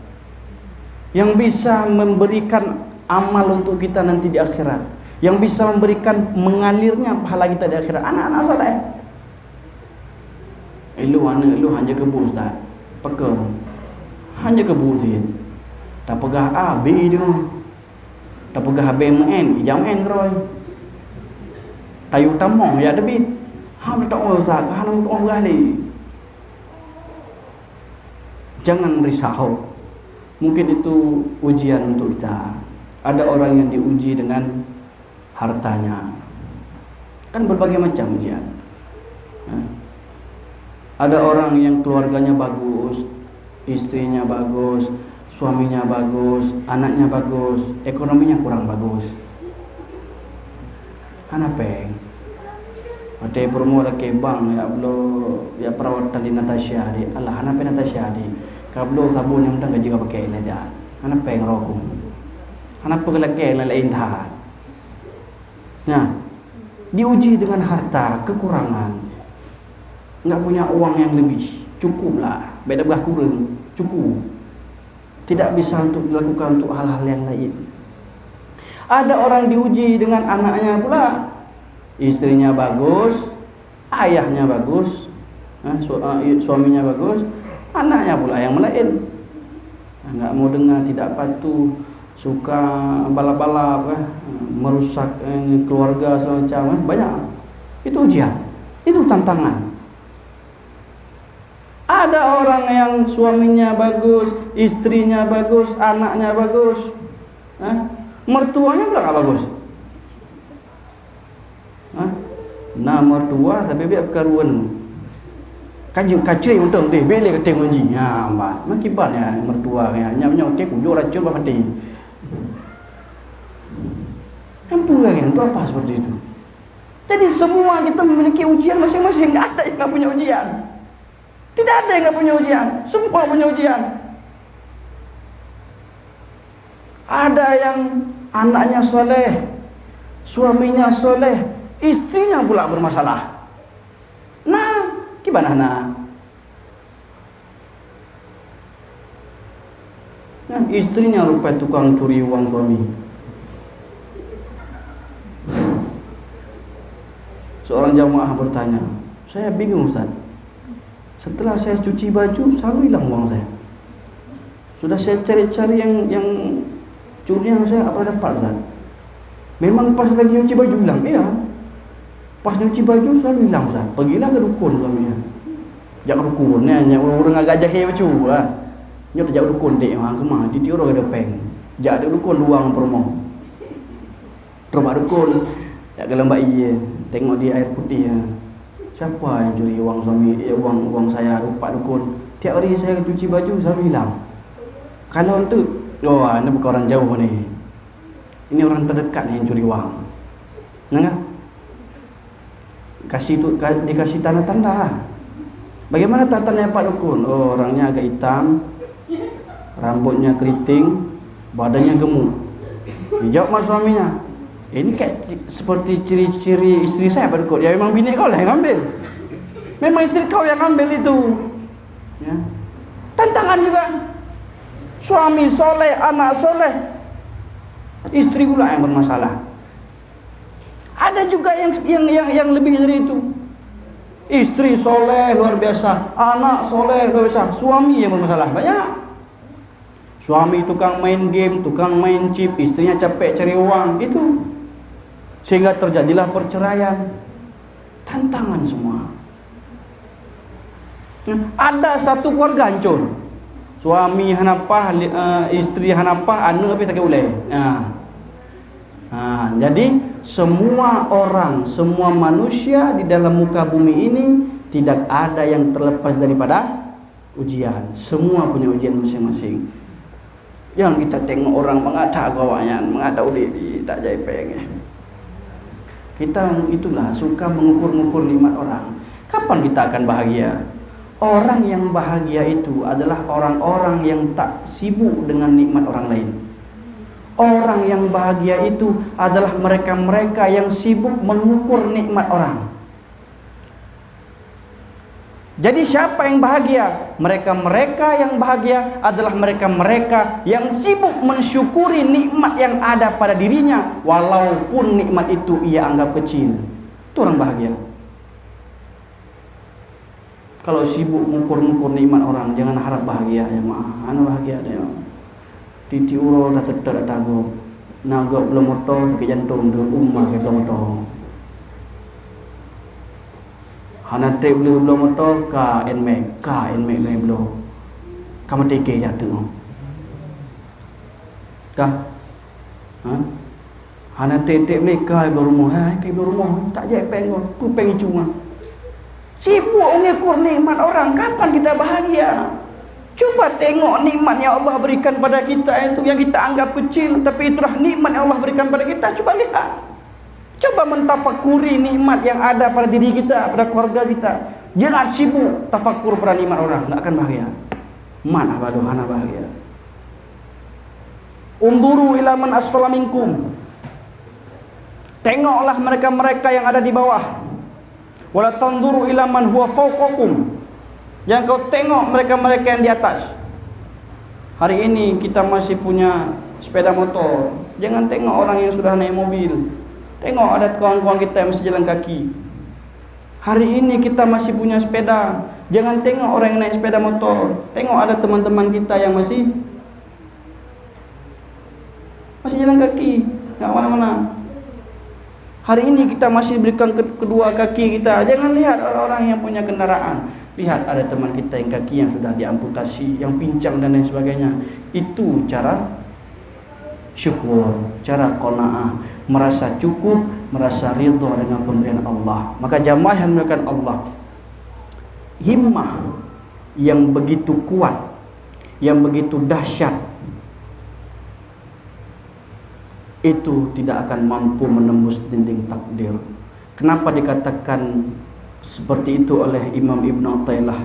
yang bisa memberikan amal untuk kita nanti di akhirat, yang bisa memberikan mengalirnya pahala kita di akhirat, anak-anak soleh. Elu anak elu hanya kebu ustaz, peka hanya kebu sih. Tak pegah A, B dia. Tak pegah BMN, jam N keroi. Tayu tamong ya debit. Ha tak tahu ustaz, kan untuk orang gali. Jangan risau. Mungkin itu ujian untuk kita. Ada orang yang diuji dengan hartanya. Kan berbagai macam ujian. Ada orang yang keluarganya bagus, istrinya bagus, suaminya bagus, anaknya bagus, ekonominya kurang bagus. Anapeng. Ada promo lagi bang ya belum ya perawatan di Natasha di Allah anapeng Natasha di kablo sabun yang udah juga pakai ini aja. Anapeng rokok. Anapeng lagi lain dah. Nah, diuji dengan harta, kekurangan. Enggak punya uang yang lebih, cukuplah. Beda belah kurang, cukup. Tidak bisa untuk dilakukan untuk hal-hal yang lain. Ada orang diuji dengan anaknya pula. Istrinya bagus, ayahnya bagus, suaminya bagus, anaknya pula yang melain. Enggak mau dengar, tidak patuh, suka balap-balap, merusak keluarga semacam, banyak. Itu ujian, itu tantangan. Ada orang yang suaminya bagus, istrinya bagus, anaknya bagus, mertuanya pula gak bagus. Nah mertua tapi biar karuan kaji kacai untung deh beli ketemu ji ya mbak makiban ya mertua ya nyam ke kujo racun apa mati ampun lagi itu apa seperti itu. Jadi semua kita memiliki ujian masing-masing. Nggak ada yang nggak punya ujian, tidak ada yang nggak punya ujian, semua punya ujian. Ada yang anaknya soleh, suaminya soleh, istrinya pula bermasalah. Nah, gimana nah? Nah, istrinya lupa tukang curi uang suami. Seorang jamaah bertanya, saya bingung Ustaz. Setelah saya cuci baju, selalu hilang uang saya. Sudah saya cari-cari yang curian saya apa dapat Ustaz? Memang pas lagi cuci baju hilang? Iya. Pas nyuci baju selalu hilang Ustaz. Pergilah ke dukun suaminya. Jak dukun nya orang agak jahe bacu ah. Nyo jak dukun dek hang kemah di tiuro ada peng. Jak ada dukun luang promo. Rumah dukun. Jak gelembak iye. Tengok di air putih ya. Siapa yang curi uang suami uang saya rupa dukun. Tiap hari saya cuci baju selalu hilang. Kalau itu ini bukan orang jauh ni. Ini orang terdekat yang curi uang. Nah, dikasih tanda-tanda. Bagaimana tandanya Pak Dukun? Oh, orangnya agak hitam, rambutnya keriting, badannya gemuk. Dijawab mas suaminya, ini kayak seperti ciri-ciri istri saya Pak Dukun. Ya memang bini kau lah yang ambil. Memang istri kau yang ambil itu. Ya. Tantangan juga. Suami soleh, anak soleh, istri pula yang bermasalah. Ada juga yang lebih dari itu. Istri soleh luar biasa, anak soleh luar biasa, suami yang bermasalah banyak. Suami tukang main game, tukang main chip, istrinya capek cari uang, itu sehingga terjadilah perceraian. Tantangan semua. Ada satu keluarga hancur. Suami hanapah, istri hanapah, anu habis tak boleh. Jadi semua orang, semua manusia di dalam muka bumi ini tidak ada yang terlepas daripada ujian. Semua punya ujian masing-masing. Yang kita tengok orang mengada gawanya, mengada udik tak jai peng. Kita itulah suka mengukur-ngukur nikmat orang. Kapan kita akan bahagia? Orang yang bahagia itu adalah orang-orang yang tak sibuk dengan nikmat orang lain. Orang yang bahagia itu adalah mereka-mereka yang sibuk mengukur nikmat orang. Jadi siapa yang bahagia? Mereka-mereka yang bahagia adalah mereka-mereka yang sibuk mensyukuri nikmat yang ada pada dirinya, walaupun nikmat itu ia anggap kecil. Itu orang bahagia. Kalau sibuk mengukur-ngukur nikmat orang, jangan harap bahagia ya maaf. Anu bahagia dia. Titi uro tak sedar tak tahu. Naga belum moto sakit jantung tu umma ke belum moto. Hana te belum moto ka enmek le belum. Kamu teke jatuh. Kah? Ha? Hana te boleh ka belum rumah, ke belum rumah tak je pengon, tu pengi cuma. Sibuk mengukur nikmat orang, kapan kita bahagia? Coba tengok nikmat yang Allah berikan pada kita itu yang kita anggap kecil, tapi itulah nikmat yang Allah berikan pada kita. Coba lihat. Coba mentafakuri nikmat yang ada pada diri kita, pada keluarga kita. Jangan sibuk tafakur pada nikmat orang, enggak akan bahagia. Mana badohana bahagia. Unduru ila man asfala minkum. Tengoklah mereka-mereka yang ada di bawah. Wala tanduru ila man huwa fawqakum. Yang kau tengok mereka-mereka yang di atas. Hari ini kita masih punya sepeda motor. Jangan tengok orang yang sudah naik mobil. Tengok ada kawan-kawan kita yang masih jalan kaki. Hari ini kita masih punya sepeda. Jangan tengok orang yang naik sepeda motor. Tengok ada teman-teman kita yang masih jalan kaki, enggak mana-mana. Hari ini kita masih berikan kedua kaki kita. Jangan lihat orang-orang yang punya kendaraan. Lihat ada teman kita yang kaki yang sudah diamputasi, yang pincang dan lain sebagainya. Itu cara syukur, cara qanaah, merasa cukup, merasa ridha dengan pemberian Allah. Maka jamaah yang dimuliakan Allah, himmah yang begitu kuat, yang begitu dahsyat, itu tidak akan mampu menembus dinding takdir. Kenapa dikatakan seperti itu oleh Imam Ibn Athaillah?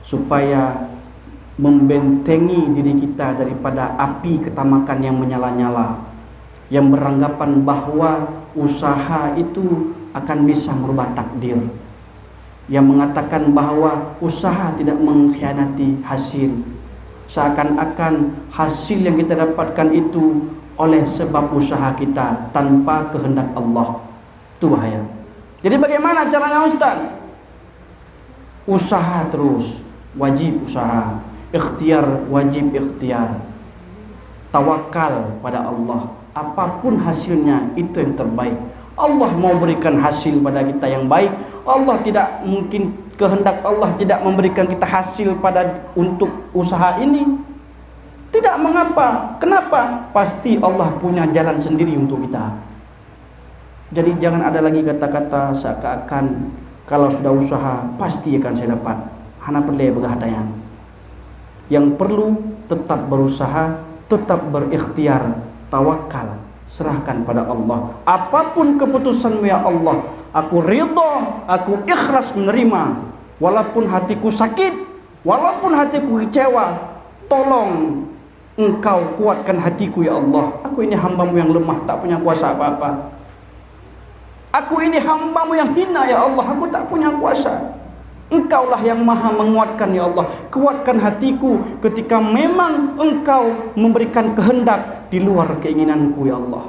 Supaya membentengi diri kita daripada api ketamakan yang menyala-nyala, yang beranggapan bahwa usaha itu akan bisa merubah takdir, yang mengatakan bahwa usaha tidak mengkhianati hasil, seakan-akan hasil yang kita dapatkan itu oleh sebab usaha kita tanpa kehendak Allah. Itu bahaya. Jadi bagaimana caranya Ustaz? Usaha terus, wajib usaha. Ikhtiar, wajib ikhtiar. Tawakal pada Allah. Apapun hasilnya, itu yang terbaik. Allah mau berikan hasil pada kita yang baik. Allah tidak mungkin, kehendak Allah tidak memberikan kita hasil untuk usaha ini. Tidak mengapa. Kenapa? Pasti Allah punya jalan sendiri untuk kita. Jadi jangan ada lagi kata-kata seakan-akan kalau sudah usaha pasti akan saya dapat. Hana perlu berhadayan. Yang perlu tetap berusaha, tetap berikhtiar, tawakal, serahkan pada Allah. Apapun keputusanmu ya Allah, aku ridha, aku ikhlas menerima. Walaupun hatiku sakit, walaupun hatiku kecewa, tolong Engkau kuatkan hatiku ya Allah. Aku ini hamba-Mu yang lemah, tak punya kuasa apa-apa. Aku ini hamba-Mu yang hina ya Allah, aku tak punya kuasa. Engkaulah yang maha menguatkan ya Allah. Kuatkan hatiku ketika memang Engkau memberikan kehendak di luar keinginanku ya Allah.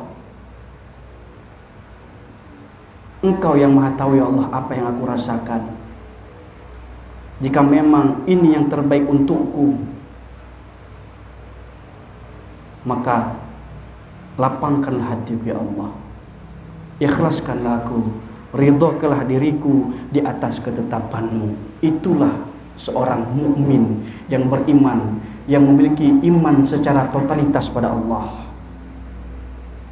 Engkau yang maha tahu ya Allah apa yang aku rasakan. Jika memang ini yang terbaik untukku, maka lapangkanlah hatiku ya Allah. Ikhlaskanlah aku, ridhakanlah diriku di atas ketetapan-Mu. Itulah seorang mukmin yang beriman, yang memiliki iman secara totalitas pada Allah.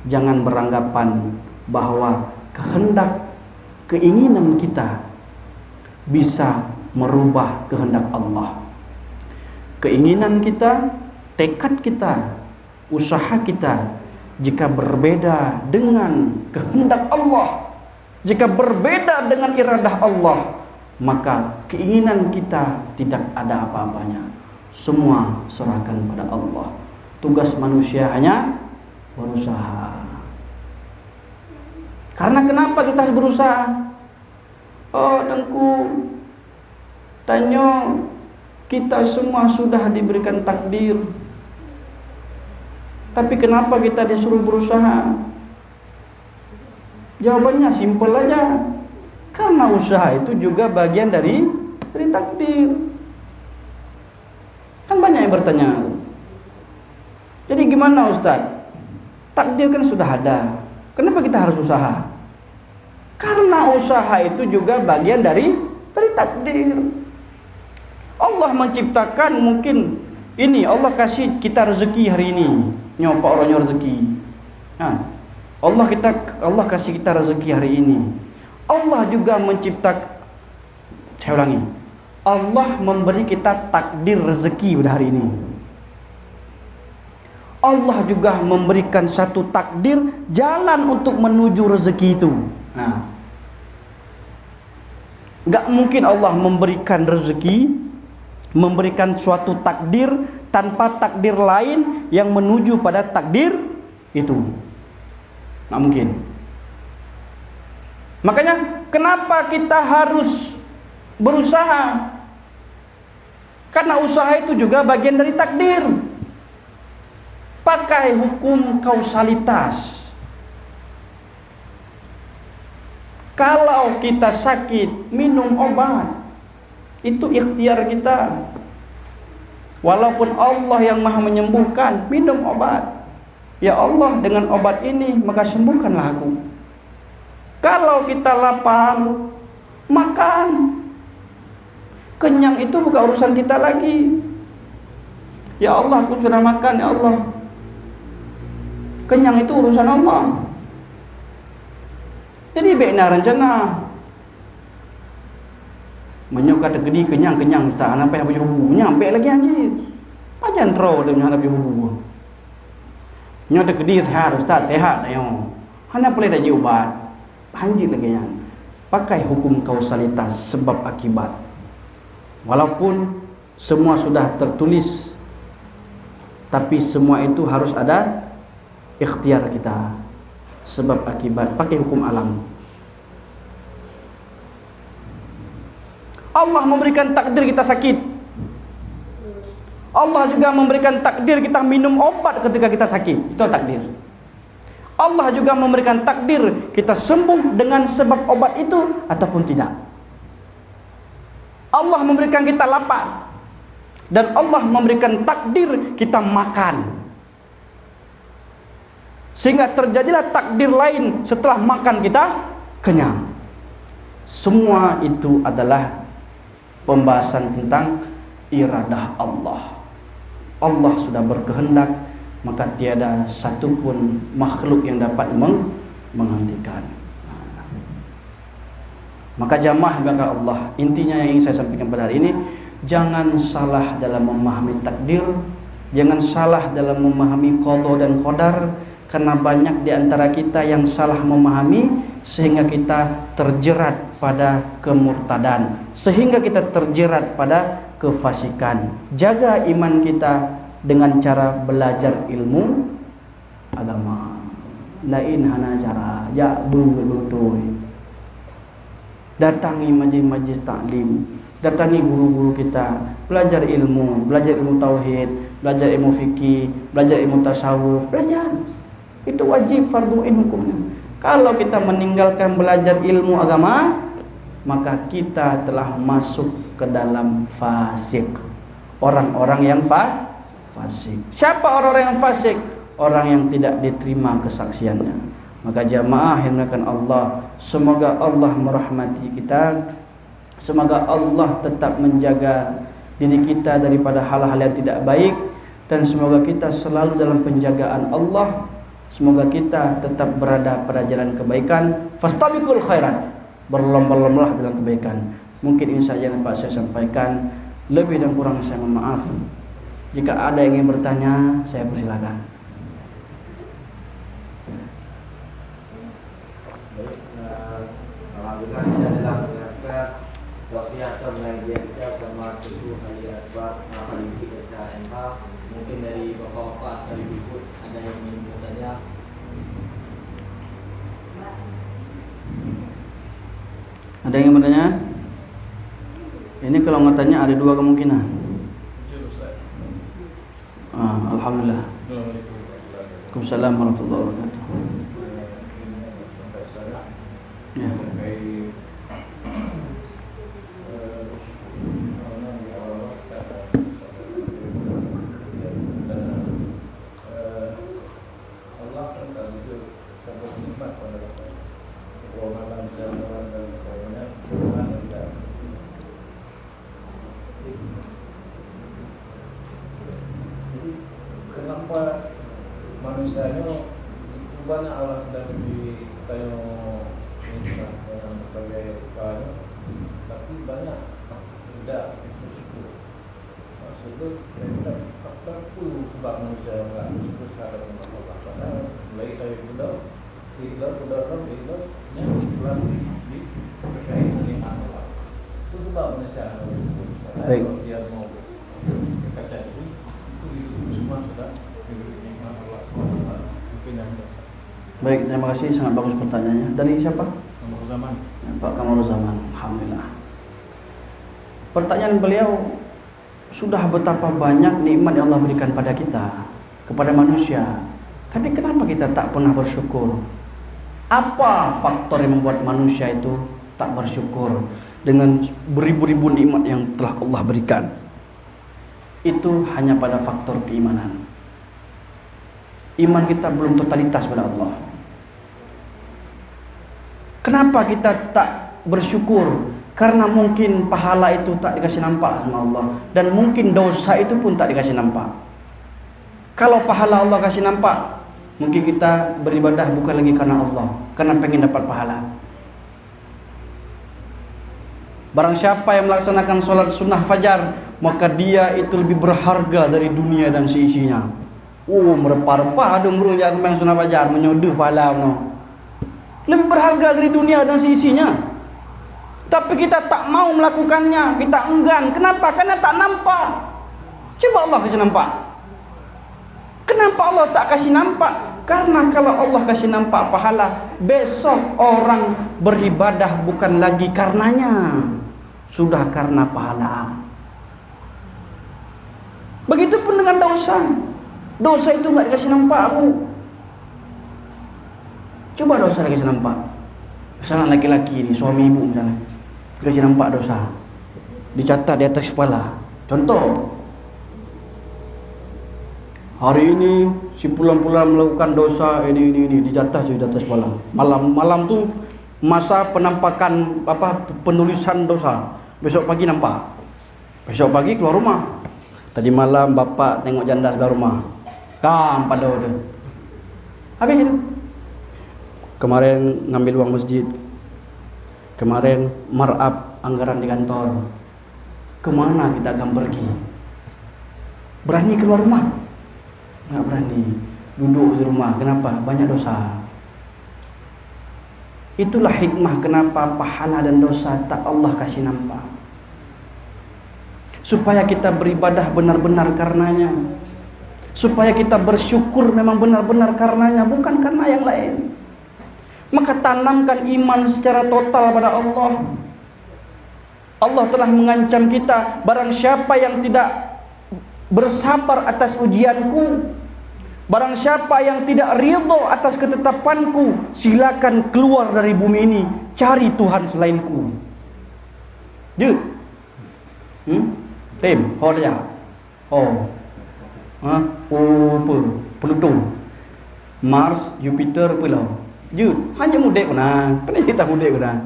Jangan beranggapan bahwa kehendak, keinginan kita bisa merubah kehendak Allah. Keinginan kita, tekad kita, usaha kita jika berbeda dengan kehendak Allah, jika berbeda dengan iradah Allah, maka keinginan kita tidak ada apa-apanya. Semua serahkan pada Allah. Tugas manusia hanya berusaha. Karena kenapa kita harus berusaha? Oh, Tengku, tanya, kita semua sudah diberikan takdir, tapi kenapa kita disuruh berusaha? Jawabannya simpel aja. Karena usaha itu juga bagian dari takdir. Kan banyak yang bertanya, jadi gimana Ustaz? Takdir kan sudah ada, kenapa kita harus usaha? Karena usaha itu juga bagian dari takdir. Allah menciptakan, mungkin ini Allah kasih kita rezeki hari ini, nyopa orangnya rezeki. Allah kasih kita rezeki hari ini. Allah juga menciptakan, saya ulangi, Allah memberi kita takdir rezeki pada hari ini. Allah juga memberikan satu takdir jalan untuk menuju rezeki itu. Gak mungkin Allah memberikan rezeki, memberikan suatu takdir tanpa takdir lain yang menuju pada takdir itu. Gak mungkin. Makanya kenapa kita harus berusaha? Karena usaha itu juga bagian dari takdir. Pakai hukum kausalitas. Kalau kita sakit, minum obat. Itu ikhtiar kita. Walaupun Allah yang maha menyembuhkan, minum obat. Ya Allah, dengan obat ini maka sembuhkanlah aku. Kalau kita lapar, makan. Kenyang itu bukan urusan kita lagi. Ya Allah, aku sudah makan, ya Allah. Kenyang itu urusan Allah. Jadi benar rencana. Menyuka tegedi kenyang Ustaz, apa yang baju hubu? Nyampe lagi anjir. Pajan ro dia nyampe baju hubu. Nyo tegedi sehat Ustaz, sehat ayo. Hanya boleh dah obat. Anjir lagi yang. Pakai hukum kausalitas sebab akibat. Walaupun semua sudah tertulis, tapi semua itu harus ada ikhtiar kita. Sebab akibat, pakai hukum alam. Allah memberikan takdir kita sakit. Allah juga memberikan takdir kita minum obat ketika kita sakit. Itu takdir. Allah juga memberikan takdir kita sembuh dengan sebab obat itu ataupun tidak. Allah memberikan kita lapar, dan Allah memberikan takdir kita makan, sehingga terjadilah takdir lain setelah makan kita kenyang. Semua itu adalah pembahasan tentang iradah Allah. Allah sudah berkehendak, maka tiada satupun makhluk yang dapat menghentikan. Maka jamaah bangga Allah, intinya yang ingin saya sampaikan pada hari ini, jangan salah dalam memahami takdir, jangan salah dalam memahami qada dan qadar, karena banyak di antara kita yang salah memahami sehingga kita terjerat pada kemurtadan, sehingga kita terjerat pada kefasikan. Jaga iman kita dengan cara belajar ilmu agama. Lain hana cara ja betul. Datangi majlis-majlis taklim, datangi guru-guru kita, belajar ilmu tauhid, belajar ilmu fikih, belajar ilmu tasawuf, belajar. Itu wajib fardu ain hukumnya. Kalau kita meninggalkan belajar ilmu agama, maka kita telah masuk ke dalam fasik. Orang-orang yang fasik. Siapa orang-orang yang fasik? Orang yang tidak diterima kesaksiannya. Maka jamaah yang dimuliakan Allah, semoga Allah merahmati kita. Semoga Allah tetap menjaga diri kita daripada hal-hal yang tidak baik, dan semoga kita selalu dalam penjagaan Allah. Semoga kita tetap berada pada jalan kebaikan. Fastabiqul khairat, berlomba-lombalah dalam kebaikan. Mungkin ini saja yang dapat saya sampaikan. Lebih dan kurang saya mohon maaf. Jika ada yang ingin bertanya, saya persilakan. Apabila kita dalam mendengarkan wasiat atau pengajian kita sama Tujuh Hari Akbar Mahfali SHMH, mungkin dari bapak-bapak atau ibu ada yang ingin bertanya? Ada yang bertanya? Ini kalau nggak tanya ada dua kemungkinan. Alhamdulillah. Waalaikumsalam warahmatullahi wabarakatuh. Ya. Kenapa manusianya banyak Allah sudah lebih kayak ini yang sebagai kawan, tapi banyak tidak bersyukur. Maksudnya tidak aku sebab manusia enggak bersyukur secara Allah. Padahal mulai dari hidup yang selalu di terkait dengan Allah. Itu sebab manusia harus bersyukur. Baik. Kalau dia mau kaca itu semua sudah diberi nikmat Allah SWT. Mungkin yang biasa. Baik, terima kasih, sangat bagus pertanyaannya. Dari siapa? Nomor zaman. Pak Kamaruzzaman. Alhamdulillah. Pertanyaan beliau, sudah betapa banyak nikmat yang Allah berikan pada kita, kepada manusia, tapi kenapa kita tak pernah bersyukur? Apa faktor yang membuat manusia itu tak bersyukur dengan beribu-ribu nikmat yang telah Allah berikan? Itu hanya pada faktor keimanan. Iman kita belum totalitas pada Allah. Kenapa kita tak bersyukur? Karena mungkin pahala itu tak dikasih nampak sama Allah, dan mungkin dosa itu pun tak dikasih nampak. Kalau pahala Allah kasih nampak, mungkin kita beribadah bukan lagi karena Allah, karena pengen dapat pahala. Barang siapa yang melaksanakan sholat sunnah fajar, maka dia itu lebih berharga dari dunia dan seisinya. Merepah-repah dong bro, yang sunnah fajar menyodoh pahala no. Lebih berharga dari dunia dan seisinya. Tapi kita tak mau melakukannya, kita enggan. Kenapa? Karena tak nampak. Coba Allah kasih nampak. Kenapa Allah tak kasih nampak? Karena kalau Allah kasih nampak pahala, besok orang beribadah bukan lagi karenanya, sudah karena pahala. Begitupun dengan dosa. Dosa itu nggak dikasih nampak, Bu. Coba dosa dikasih nampak. Misalnya laki-laki ini, suami ibu misalnya, dikasih nampak dosa, dicatat di atas kepala. Contoh, hari ini si pulang-pulang melakukan dosa ini dicatat di atas kepala. Malam tuh masa penampakan penulisan dosa. Besok pagi nampak. Besok pagi keluar rumah. Tadi malam bapak tengok janda sebelah rumah. Pada udah. Habis itu. Kemarin ngambil uang masjid. Kemarin markup anggaran di kantor. Kemana kita akan pergi? Berani keluar rumah? Nggak berani. Duduk di rumah. Kenapa? Banyak dosa. Itulah hikmah kenapa pahala dan dosa tak Allah kasih nampak. Supaya kita beribadah benar-benar karenanya. Supaya kita bersyukur memang benar-benar karenanya, bukan karena yang lain. Maka tanamkan iman secara total pada Allah. Allah telah mengancam kita, barang siapa yang tidak bersabar atas ujianku, barang siapa yang tidak ridho atas ketetapanku, silakan keluar dari bumi ini, cari Tuhan selainku. Jut. Tim, Horia. Pluto, Mars, Jupiter pula. Jut, hanya mudik kuna. Kena cerita mudik kuna.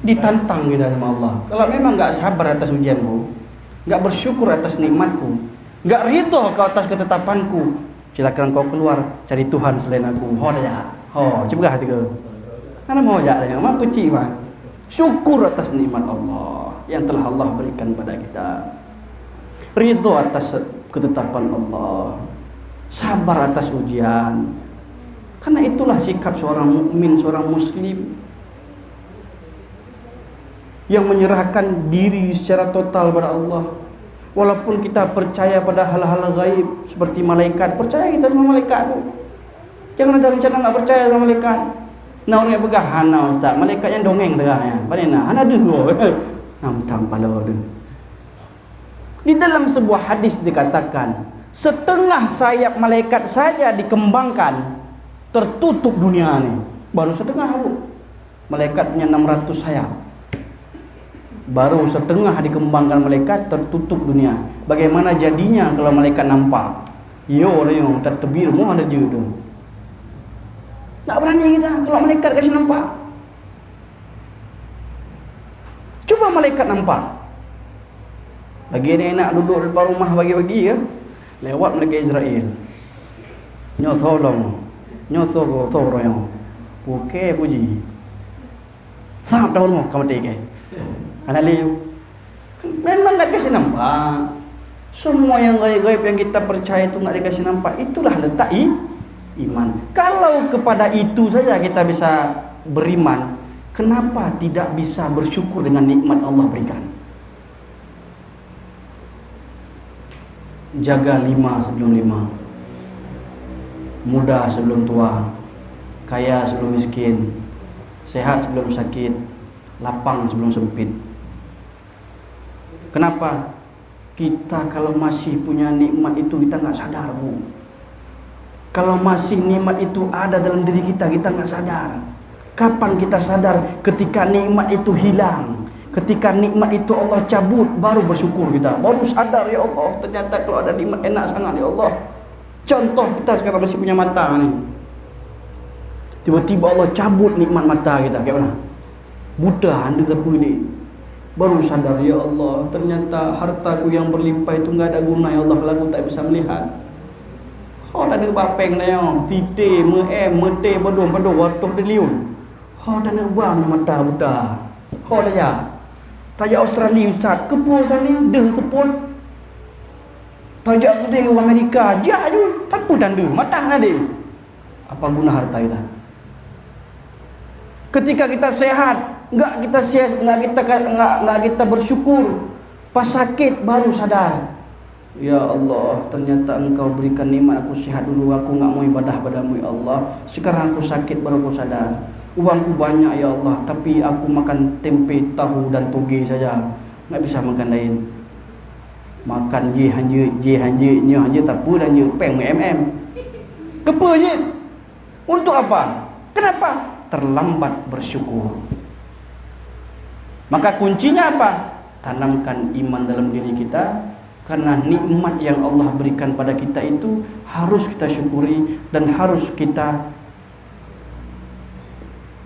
Ditantang kita sama Allah. Kalau memang enggak sabar atas ujianmu, enggak bersyukur atas nikmatku, enggak ridho ke atas ketetapanku, silakan kau keluar cari Tuhan selain aku. Horia. Coba hati kau. Mana mau ya yang mampu ciman. Syukur atas nikmat Allah yang telah Allah berikan pada kita. Ridho atas ketetapan Allah. Sabar atas ujian. Karena itulah sikap seorang mukmin, seorang muslim yang menyerahkan diri secara total pada Allah. Walaupun kita percaya pada hal-hal gaib seperti malaikat, percaya kita sama malaikat tu. Jangan ada rencana enggak percaya sama malaikat. Nah orang yang pegang hana ustaz, malaikatnya dongeng tengahnya. Panena hana dua. Nam pala tu. Di dalam sebuah hadis dikatakan, setengah sayap malaikat saja dikembangkan, tertutup dunia ni. Baru setengah tu. Malaikat punya 600 sayap. Baru setengah dikembangkan malaikat, tertutup dunia. Bagaimana jadinya kalau malaikat nampak? Yo yang tertebir mu ada je tu. Tak berani kita kalau malaikat kasi nampak. Cuba malaikat nampak. Lagi dia nak duduk depan rumah bagi-bagi ya. Lewat malaikat Israel. Nyo tolong. Nyo tolong. Okey puji. Sap dah rumah kamu mati ke. Ana liu. Memang tak kasi nampak. Semua yang gaib-gaib yang kita percaya itu enggak dikasih nampak. Itulah letak iman. Kalau kepada itu saja kita bisa beriman, kenapa tidak bisa bersyukur dengan nikmat Allah berikan? Jaga 5 sebelum 5. Muda sebelum tua. Kaya sebelum miskin. Sehat sebelum sakit. Lapang sebelum sempit. Kenapa? Kita kalau masih punya nikmat itu kita enggak sadar, Bu. Kalau masih nikmat itu ada dalam diri kita, kita enggak sadar. Kapan kita sadar? Ketika nikmat itu hilang. Ketika nikmat itu Allah cabut, baru bersyukur kita. Baru sadar, ya Allah, ternyata kalau ada nikmat enak sangat, ya Allah. Contoh kita sekarang masih punya mata ni. Tiba-tiba Allah cabut nikmat mata kita, kayak mana? Buta anda tepu ni. Baru sadar, ya Allah, ternyata hartaku yang berlimpah itu enggak ada guna, ya Allah, kalau aku tak bisa melihat. Oh, dah ada bapeng dah yang site, mete, badung, watuh deliun. Oh, dah nak buang mata buta. Oh, dah ya. Tajak Australia Ustaz, kepo sana, dah sepul. Tajak ke Amerika, jah je, tapu tanda, matah ada. Apa guna harta kita? Ketika kita sehat, enggak kita bersyukur. Pas sakit baru sadar. Ya Allah, ternyata Engkau berikan nikmat aku sihat dulu, aku enggak mau ibadah padamu ya Allah. Sekarang aku sakit baru aku sadar. Uangku banyak ya Allah, tapi aku makan tempe, tahu dan toge saja. Enggak bisa makan lain. Makan je hanje tapu dan je peng Kepa je. Untuk apa? Kenapa? Terlambat bersyukur. Maka kuncinya apa? Tanamkan iman dalam diri kita. Karena nikmat yang Allah berikan pada kita itu harus kita syukuri dan harus kita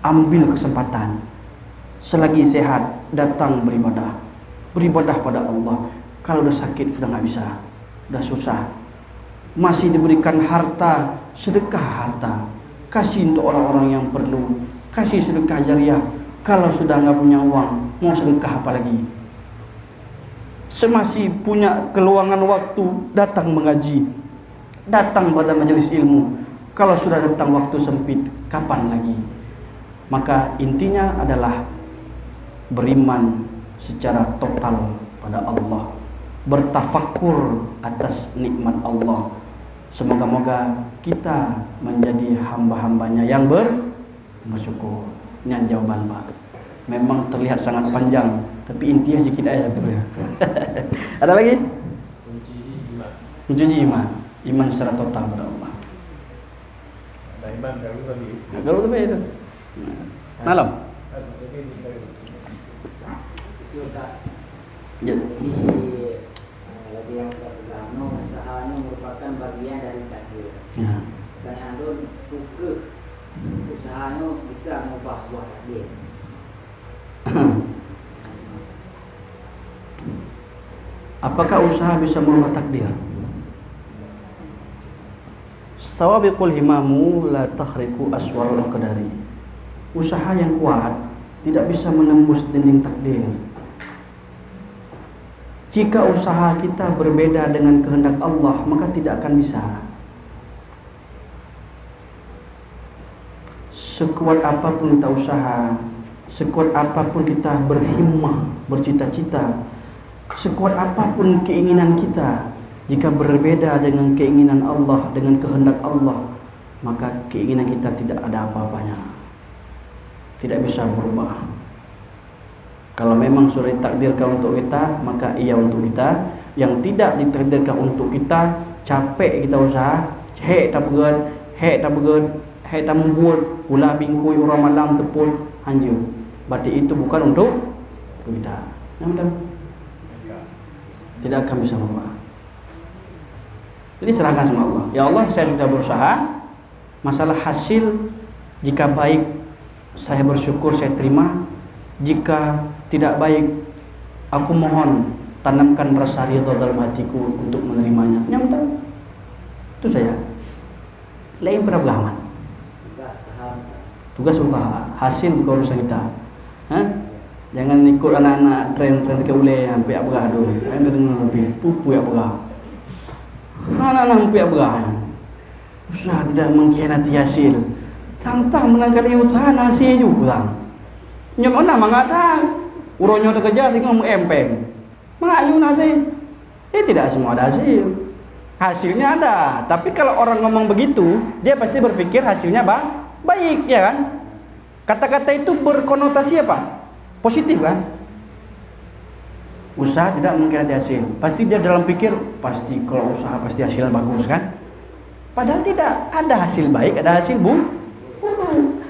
ambil kesempatan. Selagi sehat, datang beribadah. Beribadah pada Allah. Kalau dah sakit sudah enggak bisa, dah susah. Masih diberikan harta, sedekah harta. Kasih untuk orang-orang yang perlu. Kasih sedekah jariah. Kalau sudah enggak punya uang, mau sedekah apa lagi? Semasih punya keluangan waktu, datang mengaji, datang pada majelis ilmu. Kalau sudah datang waktu sempit, kapan lagi? Maka intinya adalah beriman secara total pada Allah, bertafakur atas nikmat Allah. Semoga-moga kita menjadi hamba-hambanya yang bersyukur. Ini jawaban Pak. Memang terlihat sangat panjang, tapi intinya sedikit aja tu ya. Ada lagi? Kunci iman. Iman secara total pada Allah. Ada iman kalau tadi. Kalau tu itu. Malam. Ya. Lagi yang pertama, usahanya merupakan bagian dari takdir. Ya. Dan Andun suka usahanya bisa mengubah sebuah takdir. Apakah usaha bisa merubah takdir? Sawabiqul himamu la takhriqu aswarul qadari. Usaha yang kuat tidak bisa menembus dinding takdir. Jika usaha kita berbeda dengan kehendak Allah, maka tidak akan bisa. sekuat apapun kita usaha, sekuat apapun kita berhimmah, bercita-cita, sekuat apapun keinginan kita, jika berbeda dengan keinginan Allah, dengan kehendak Allah, maka keinginan kita tidak ada apa-apanya, tidak bisa berubah. Kalau memang sudah ditakdirkan untuk kita, maka ia untuk kita. Yang tidak ditakdirkan untuk kita, capek kita usaha, hek tak begun, hek tak membuat, pula bingkui orang malam tepul hanjur. Berarti itu bukan untuk kita. Nampak? Tidak akan bisa berubah. Jadi serahkan sama Allah. Ya Allah, saya sudah berusaha. Masalah hasil, jika baik saya bersyukur, saya terima. Jika tidak baik, aku mohon tanamkan rasa ridha dalam hatiku untuk menerimanya. Nyampe. Itu saya. Lain beragama. Tugas usaha, hasil bukan urusan kita. Hah? Jangan ikut anak-anak tren-tren ke ule sampai abgah dulu. Ada dengan lebih pupu ya abgah. Anak-anak sampai abgah. Usaha tidak mengkhianati hasil. Tang-tang menangkali usaha nasi juga. Nyom mana mengatakan uronyo terkejar tinggal empeng. Mengayu nasi. Tidak semua ada hasil. Hasilnya ada, tapi kalau orang ngomong begitu, dia pasti berpikir hasilnya baik, ya kan? Kata-kata itu berkonotasi apa? Positif kan? Usaha tidak mengkhianati hasil. Pasti dia dalam pikir, pasti kalau usaha pasti hasilnya bagus kan? Padahal tidak, ada hasil baik, ada hasil buruk.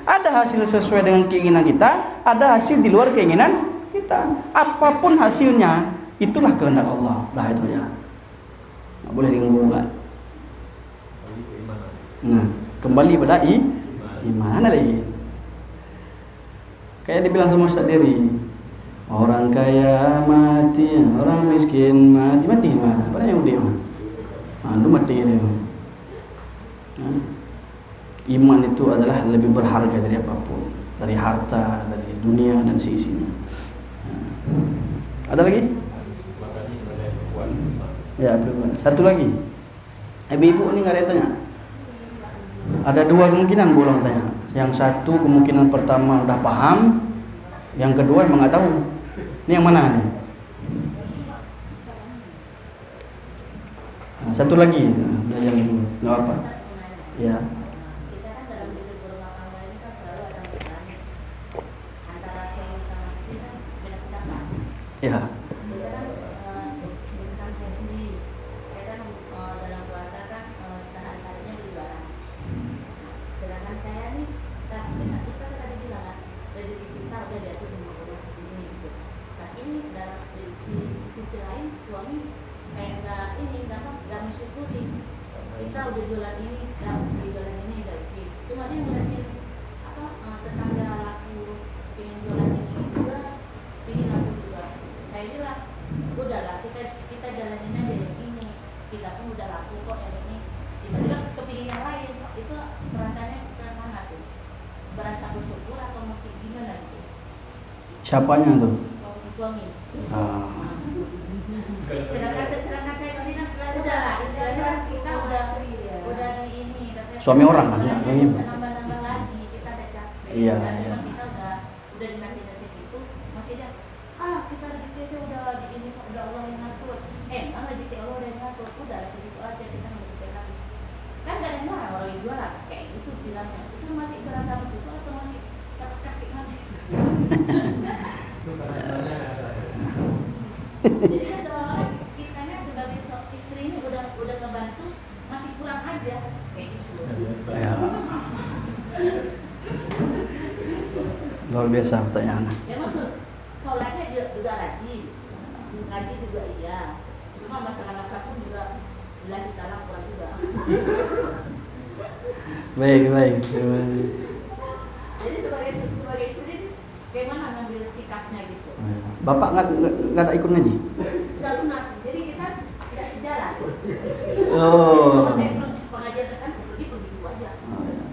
Ada hasil sesuai dengan keinginan kita, ada hasil di luar keinginan kita. Apapun hasilnya, itulah kehendak Allah. Dah itu ya. Nggak boleh diganggu-ganggu. Nah, kembali pada iman lagi. Kayak dibilang sama Ustaz Diri, orang kaya mati, orang miskin mati semua. Apa yang dia? Lu mati dia. Iman itu adalah lebih berharga dari apapun, dari harta, dari dunia dan seisinya. Ada lagi? Ya, satu lagi. Ibu ini nggak ada tanya. Ada dua kemungkinan bolong tanya. Yang satu kemungkinan pertama udah paham, yang kedua emang nggak tahu. Ini yang mana nih? Nah, satu lagi, belajar dulu, nggak apa. Ya. Ya. Siapanya tuh? Suami. Sedangkan saya sendiri udah lah, istilahnya kita udah di ini. Suami orang kan ya? Nambah lagi, kita ada capek. Iya. Kita udah dikasih itu, masih ada. Kita rezeki aja udah di ini, udah Allah yang ngatur. Rezeki Allah udah yang ngatur, udah segitu aja kita nggak lagi. Kan nggak ada yang marah orang yang jualan kayak gitu bilangnya. Itu masih berasa bersyukur atau masih sakit kaki mati? Jadi seolah-olah kitanya sebagai istri ini udah ngebantu, masih kurang aja kayak gitu. Ya. Luar biasa pertanyaan. Ya maksud sholatnya juga rajin, ngaji juga iya. Cuma masalah nafkah pun juga bilang kita kurang juga. Baik. Jadi sebagai istri bagaimana ngambil sikapnya gitu? Bapak nggak ada ikut ngaji? Nggak pernah. Jadi kita tidak sejalan. Oh. Kalau saya pengajian kesan pergi dulu aja.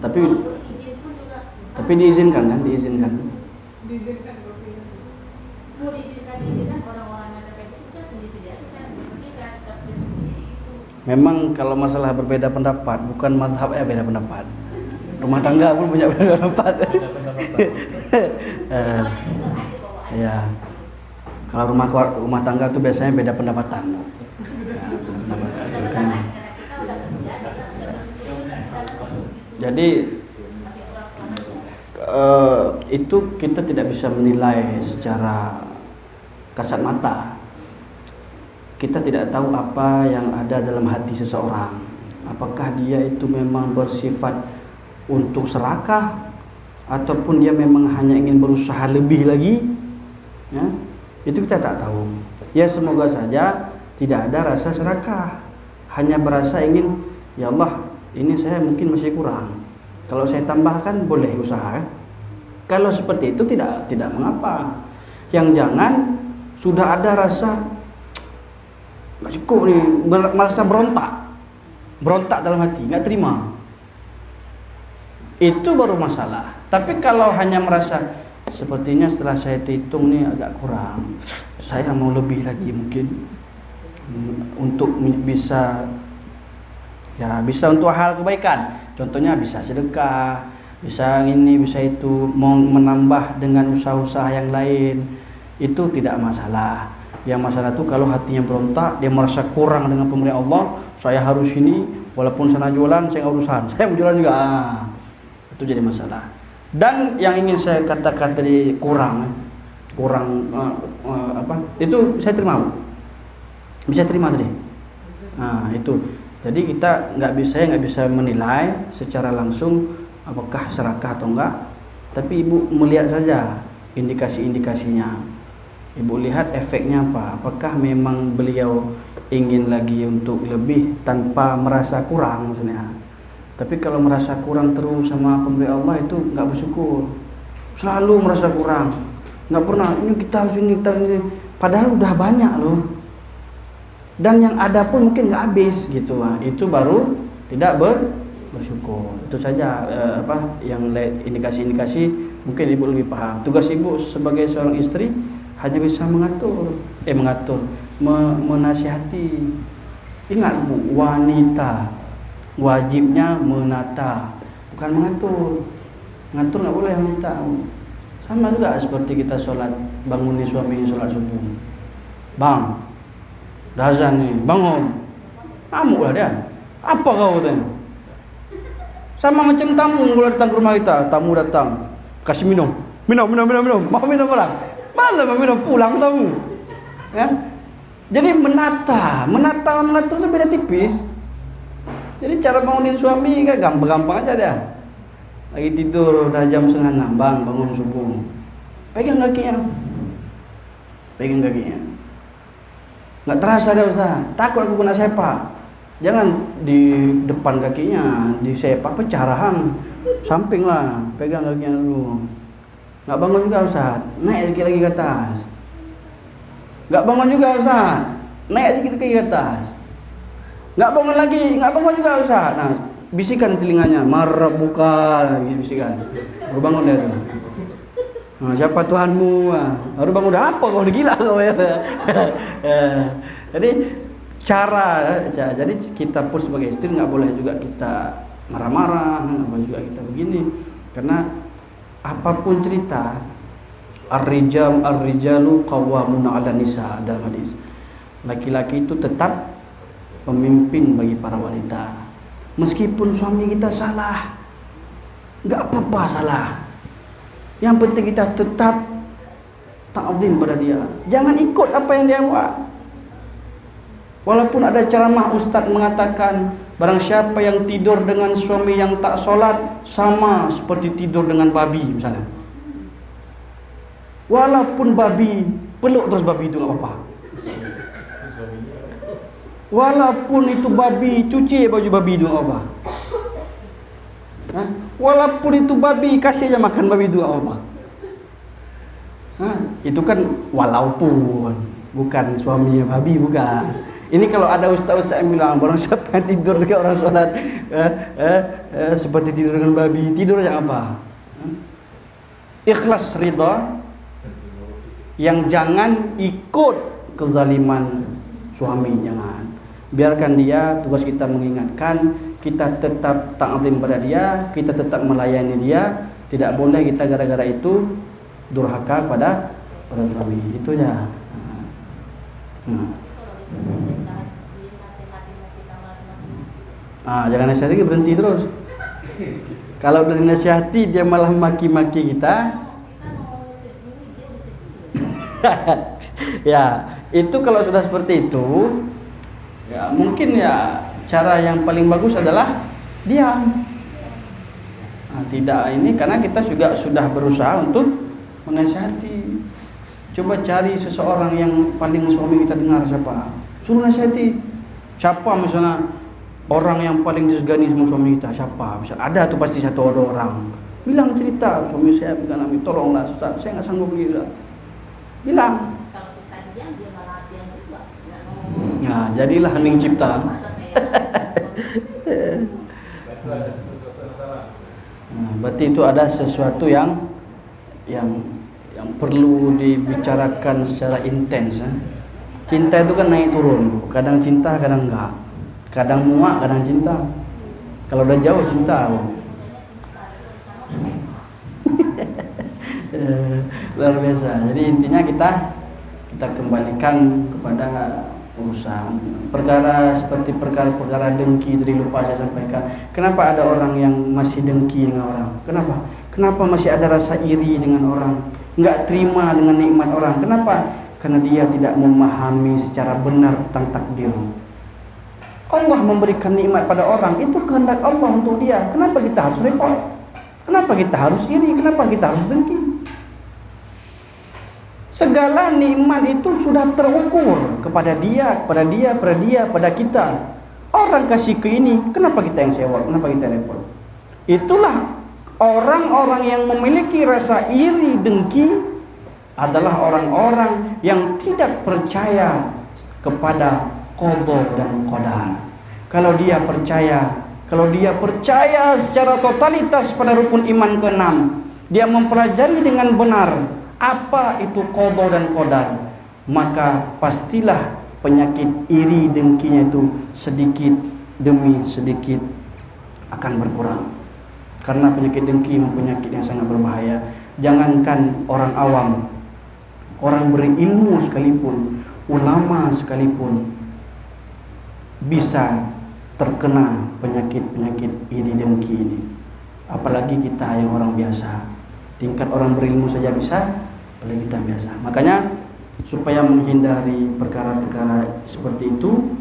Tapi izin pun juga. tapi diizinkan kan? Diizinkan. Mau diizinkan orang-orang yang kayak gitu kan sendiri-sendiri aja. Saya tetap sendiri gitu. Memang kalau masalah berbeda pendapat, bukan madhab beda pendapat. Rumah tangga pun punya pendapat. Beda pendapat. Ya. Kalau rumah tangga tuh biasanya beda pendapatan. Jadi itu kita tidak bisa menilai secara kasat mata. Kita tidak tahu apa yang ada dalam hati seseorang. Apakah dia itu memang bersifat untuk serakah, ataupun dia memang hanya ingin berusaha lebih lagi, ya? Itu kita tak tahu. Ya semoga saja tidak ada rasa serakah, hanya berasa ingin, ya Allah, ini saya mungkin masih kurang. Kalau saya tambahkan boleh usaha. Kalau seperti itu tidak mengapa. Yang jangan sudah ada rasa nggak cukup nih, merasa berontak dalam hati, nggak terima. Itu baru masalah. Tapi kalau hanya merasa sepertinya setelah saya hitung nih agak kurang, saya mau lebih lagi mungkin untuk bisa untuk hal kebaikan. Contohnya bisa sedekah, bisa ini, bisa itu, mau menambah dengan usaha-usaha yang lain, itu tidak masalah. Yang masalah itu kalau hatinya berontak, dia merasa kurang dengan pemberian Allah, saya harus ini, walaupun sana jualan saya nggak urusan, saya mau jualan juga. Itu jadi masalah. Dan yang ingin saya katakan tadi kurang itu saya terima, bisa terima tadi. Nah itu, jadi kita nggak bisa menilai secara langsung apakah serakah atau enggak, tapi ibu melihat saja indikasi-indikasinya. Ibu lihat efeknya apa, apakah memang beliau ingin lagi untuk lebih tanpa merasa kurang maksudnya. Tapi kalau merasa kurang terus sama pemberi Allah itu nggak bersyukur, selalu merasa kurang, nggak pernah ini kita harus ini, padahal udah banyak loh, dan yang ada pun mungkin nggak habis gitu. Nah, itu baru tidak bersyukur. Itu saja yang indikasi-indikasi mungkin ibu lebih paham. Tugas ibu sebagai seorang istri hanya bisa menasihati. Ingat Bu, wanita wajibnya menata, bukan mengatur. Ngatur nggak boleh wanita. Sama juga seperti kita sholat, bangunin suami sholat subuh. Bang, dah azan nih, bangun. Ngamuk lah dia. Apa kau tanya? Sama macam tamu kalau datang ke rumah kita, tamu datang, kasih minum. Mau minum orang. Mana mau minum, pulang tamu. Ya. Jadi menata itu beda tipis. Jadi cara bangunin suami kan gampang aja dah. Lagi tidur udah jam 5:30, bang bangun subuh. Pegang kakinya. Nggak terasa dah Ustaz. Takut aku kena sepak. Jangan di depan kakinya, di sepak pecah rahang. Samping lah, pegang kakinya dulu. Nggak bangun juga Ustaz, naik sedikit lagi ke atas. Nggak bangun juga Ustaz, naik sedikit lagi ke atas. Nggak bangun juga Ustaz. Nah, bisikan di telinganya, marah buka, bisikan. Baru bangun dia tuh. Nah, siapa Tuhanmu? Baru bangun, udah apa kau, udah gila kau ya. Jadi kita pun sebagai istri nggak boleh juga kita marah-marah, nggak boleh juga kita begini, karena apapun cerita, ar-rijalu qawwamuna 'alan nisa dalam hadis. Laki-laki itu tetap pemimpin bagi para wanita. Meskipun suami kita salah, nggak apa-apa salah. Yang penting kita tetap ta'zim pada dia. Jangan ikut apa yang dia buat. Walaupun ada ceramah ustaz mengatakan barang siapa yang tidur dengan suami yang tak solat sama seperti tidur dengan babi misalnya. Walaupun babi, peluk terus babi itu gak apa-apa. Walaupun itu babi, cuci baju babi itu gak apa-apa. Walaupun itu babi, kasih aja makan babi itu gak apa-apa. Itu kan walaupun, bukan suaminya babi, bukan. Ini kalau ada ustaz-ustaz yang bilang barang siapa yang tidur dengan orang sholat seperti tidur dengan babi, tidur aja apa? Ikhlas ridha, yang jangan ikut kezaliman suami, jangan. Biarkan dia, tugas kita mengingatkan, kita tetap ta'zim pada dia, kita tetap melayani dia. Tidak boleh kita gara-gara itu durhaka pada suami. Itu ya. Jangan nasihati, berhenti terus. Kalau udah dinasihati dia malah maki-maki kita. Ya, itu kalau sudah seperti itu, ya mungkin ya cara yang paling bagus adalah diam. Tidak ini, karena kita juga sudah berusaha untuk menasihati. Coba cari seseorang yang paling suami kita dengar siapa, suruh nasihati. Siapa misalnya orang yang paling disegani sama suami kita, siapa? Bisa ada tuh pasti satu orang. Bilang cerita, suami saya begini, tolonglah Ustaz, saya nggak sanggup lagi Ustaz. Bilang. Kalau kita diam, dia malah diam juga. Nah, jadilah hening cipta. Berarti itu ada sesuatu yang perlu dibicarakan secara intens. Cinta itu kan naik turun, kadang cinta, kadang enggak, kadang muak, kadang cinta. Kalau udah jauh cinta. Luar biasa. Jadi intinya kita kembalikan kepada urusan perkara seperti perkara dengki. Tadi lupa saya sampaikan, kenapa ada orang yang masih dengki dengan orang? Kenapa masih ada rasa iri dengan orang, nggak terima dengan nikmat orang? Kenapa? Karena dia tidak memahami secara benar tentang takdir. Allah memberikan nikmat pada orang, itu kehendak Allah untuk dia. Kenapa kita harus repot? Kenapa kita harus iri? Kenapa kita harus dengki? Segala nikmat itu sudah terukur kepada dia, pada kita. Orang kasih ke ini, kenapa kita yang sewa? Kenapa kita repot? Itulah orang-orang yang memiliki rasa iri, dengki adalah orang-orang yang tidak percaya kepada qada dan qadar. Kalau dia percaya secara totalitas pada rukun iman ke-6, dia mempelajari dengan benar apa itu qada dan qadar, maka pastilah penyakit iri dengkinya itu sedikit demi sedikit akan berkurang. Karena penyakit dengki mempunyai penyakit yang sangat berbahaya. Jangankan orang awam, orang berilmu sekalipun, ulama sekalipun bisa terkena penyakit-penyakit iri dengki ini. Apalagi kita yang orang biasa. Tingkat orang berilmu saja bisa, apalagi kita biasa. Makanya supaya menghindari perkara-perkara seperti itu,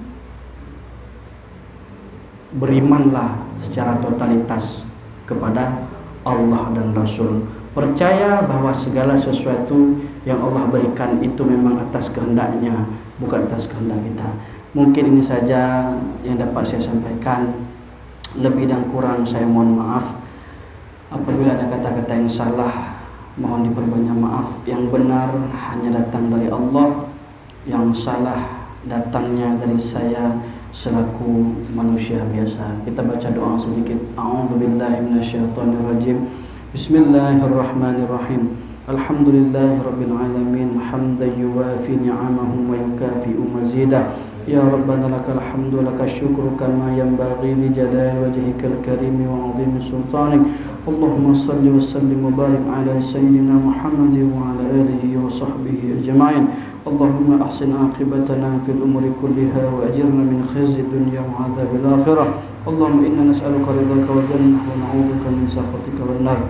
berimanlah secara totalitas kepada Allah dan Rasul. Percaya bahwa segala sesuatu yang Allah berikan itu memang atas kehendaknya, bukan atas kehendak kita. Mungkin ini saja yang dapat saya sampaikan. Lebih dan kurang saya mohon maaf. Apabila ada kata-kata yang salah, mohon diperbanyak maaf. Yang benar hanya datang dari Allah, yang salah datangnya dari saya selaku manusia biasa. Kita baca doa sedikit. A'udzubillahi minasyaitonirrajim. Bismillahirrahmanirrahim. Alhamdulillahirabbil alamin, hamdan yuwafi ni'amahu wa yukafi'u mazidah. Ya Rabbana lakal hamdu lakal syukru kama yanbaghi li jalali wajhikal karim wa 'azimi sultanik. Allahumma salli wa sallim wa barik ala sayyidina Muhammadin wa ala alihi wa sahbihi ajma'in. Allahumma ahsin aqibatana fil umuri kulliha wa ajirna min khizyi dunya wa 'adzabil akhirah. Allahumma inna nas'aluka ridhaka wal jannah wa na'udzubika min sakhatika wan nar.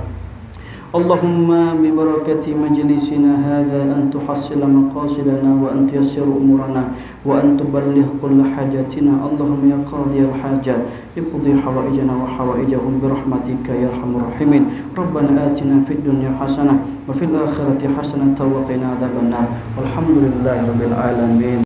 Allahumma bi barakati majlisina hadha an tuhassila maqasidana wa an tuyassir umurana wa an tuballigh kull hajatina. Allahumma ya qadi al hajat iqdi hawaijana wa hawaijahum bi rahmatika ya arhamar rahimin. Rabbana atina fid dunya hasanah wa fil akhirati hasanah wa qina adzabannar. Walhamdulillahirabbil alamin.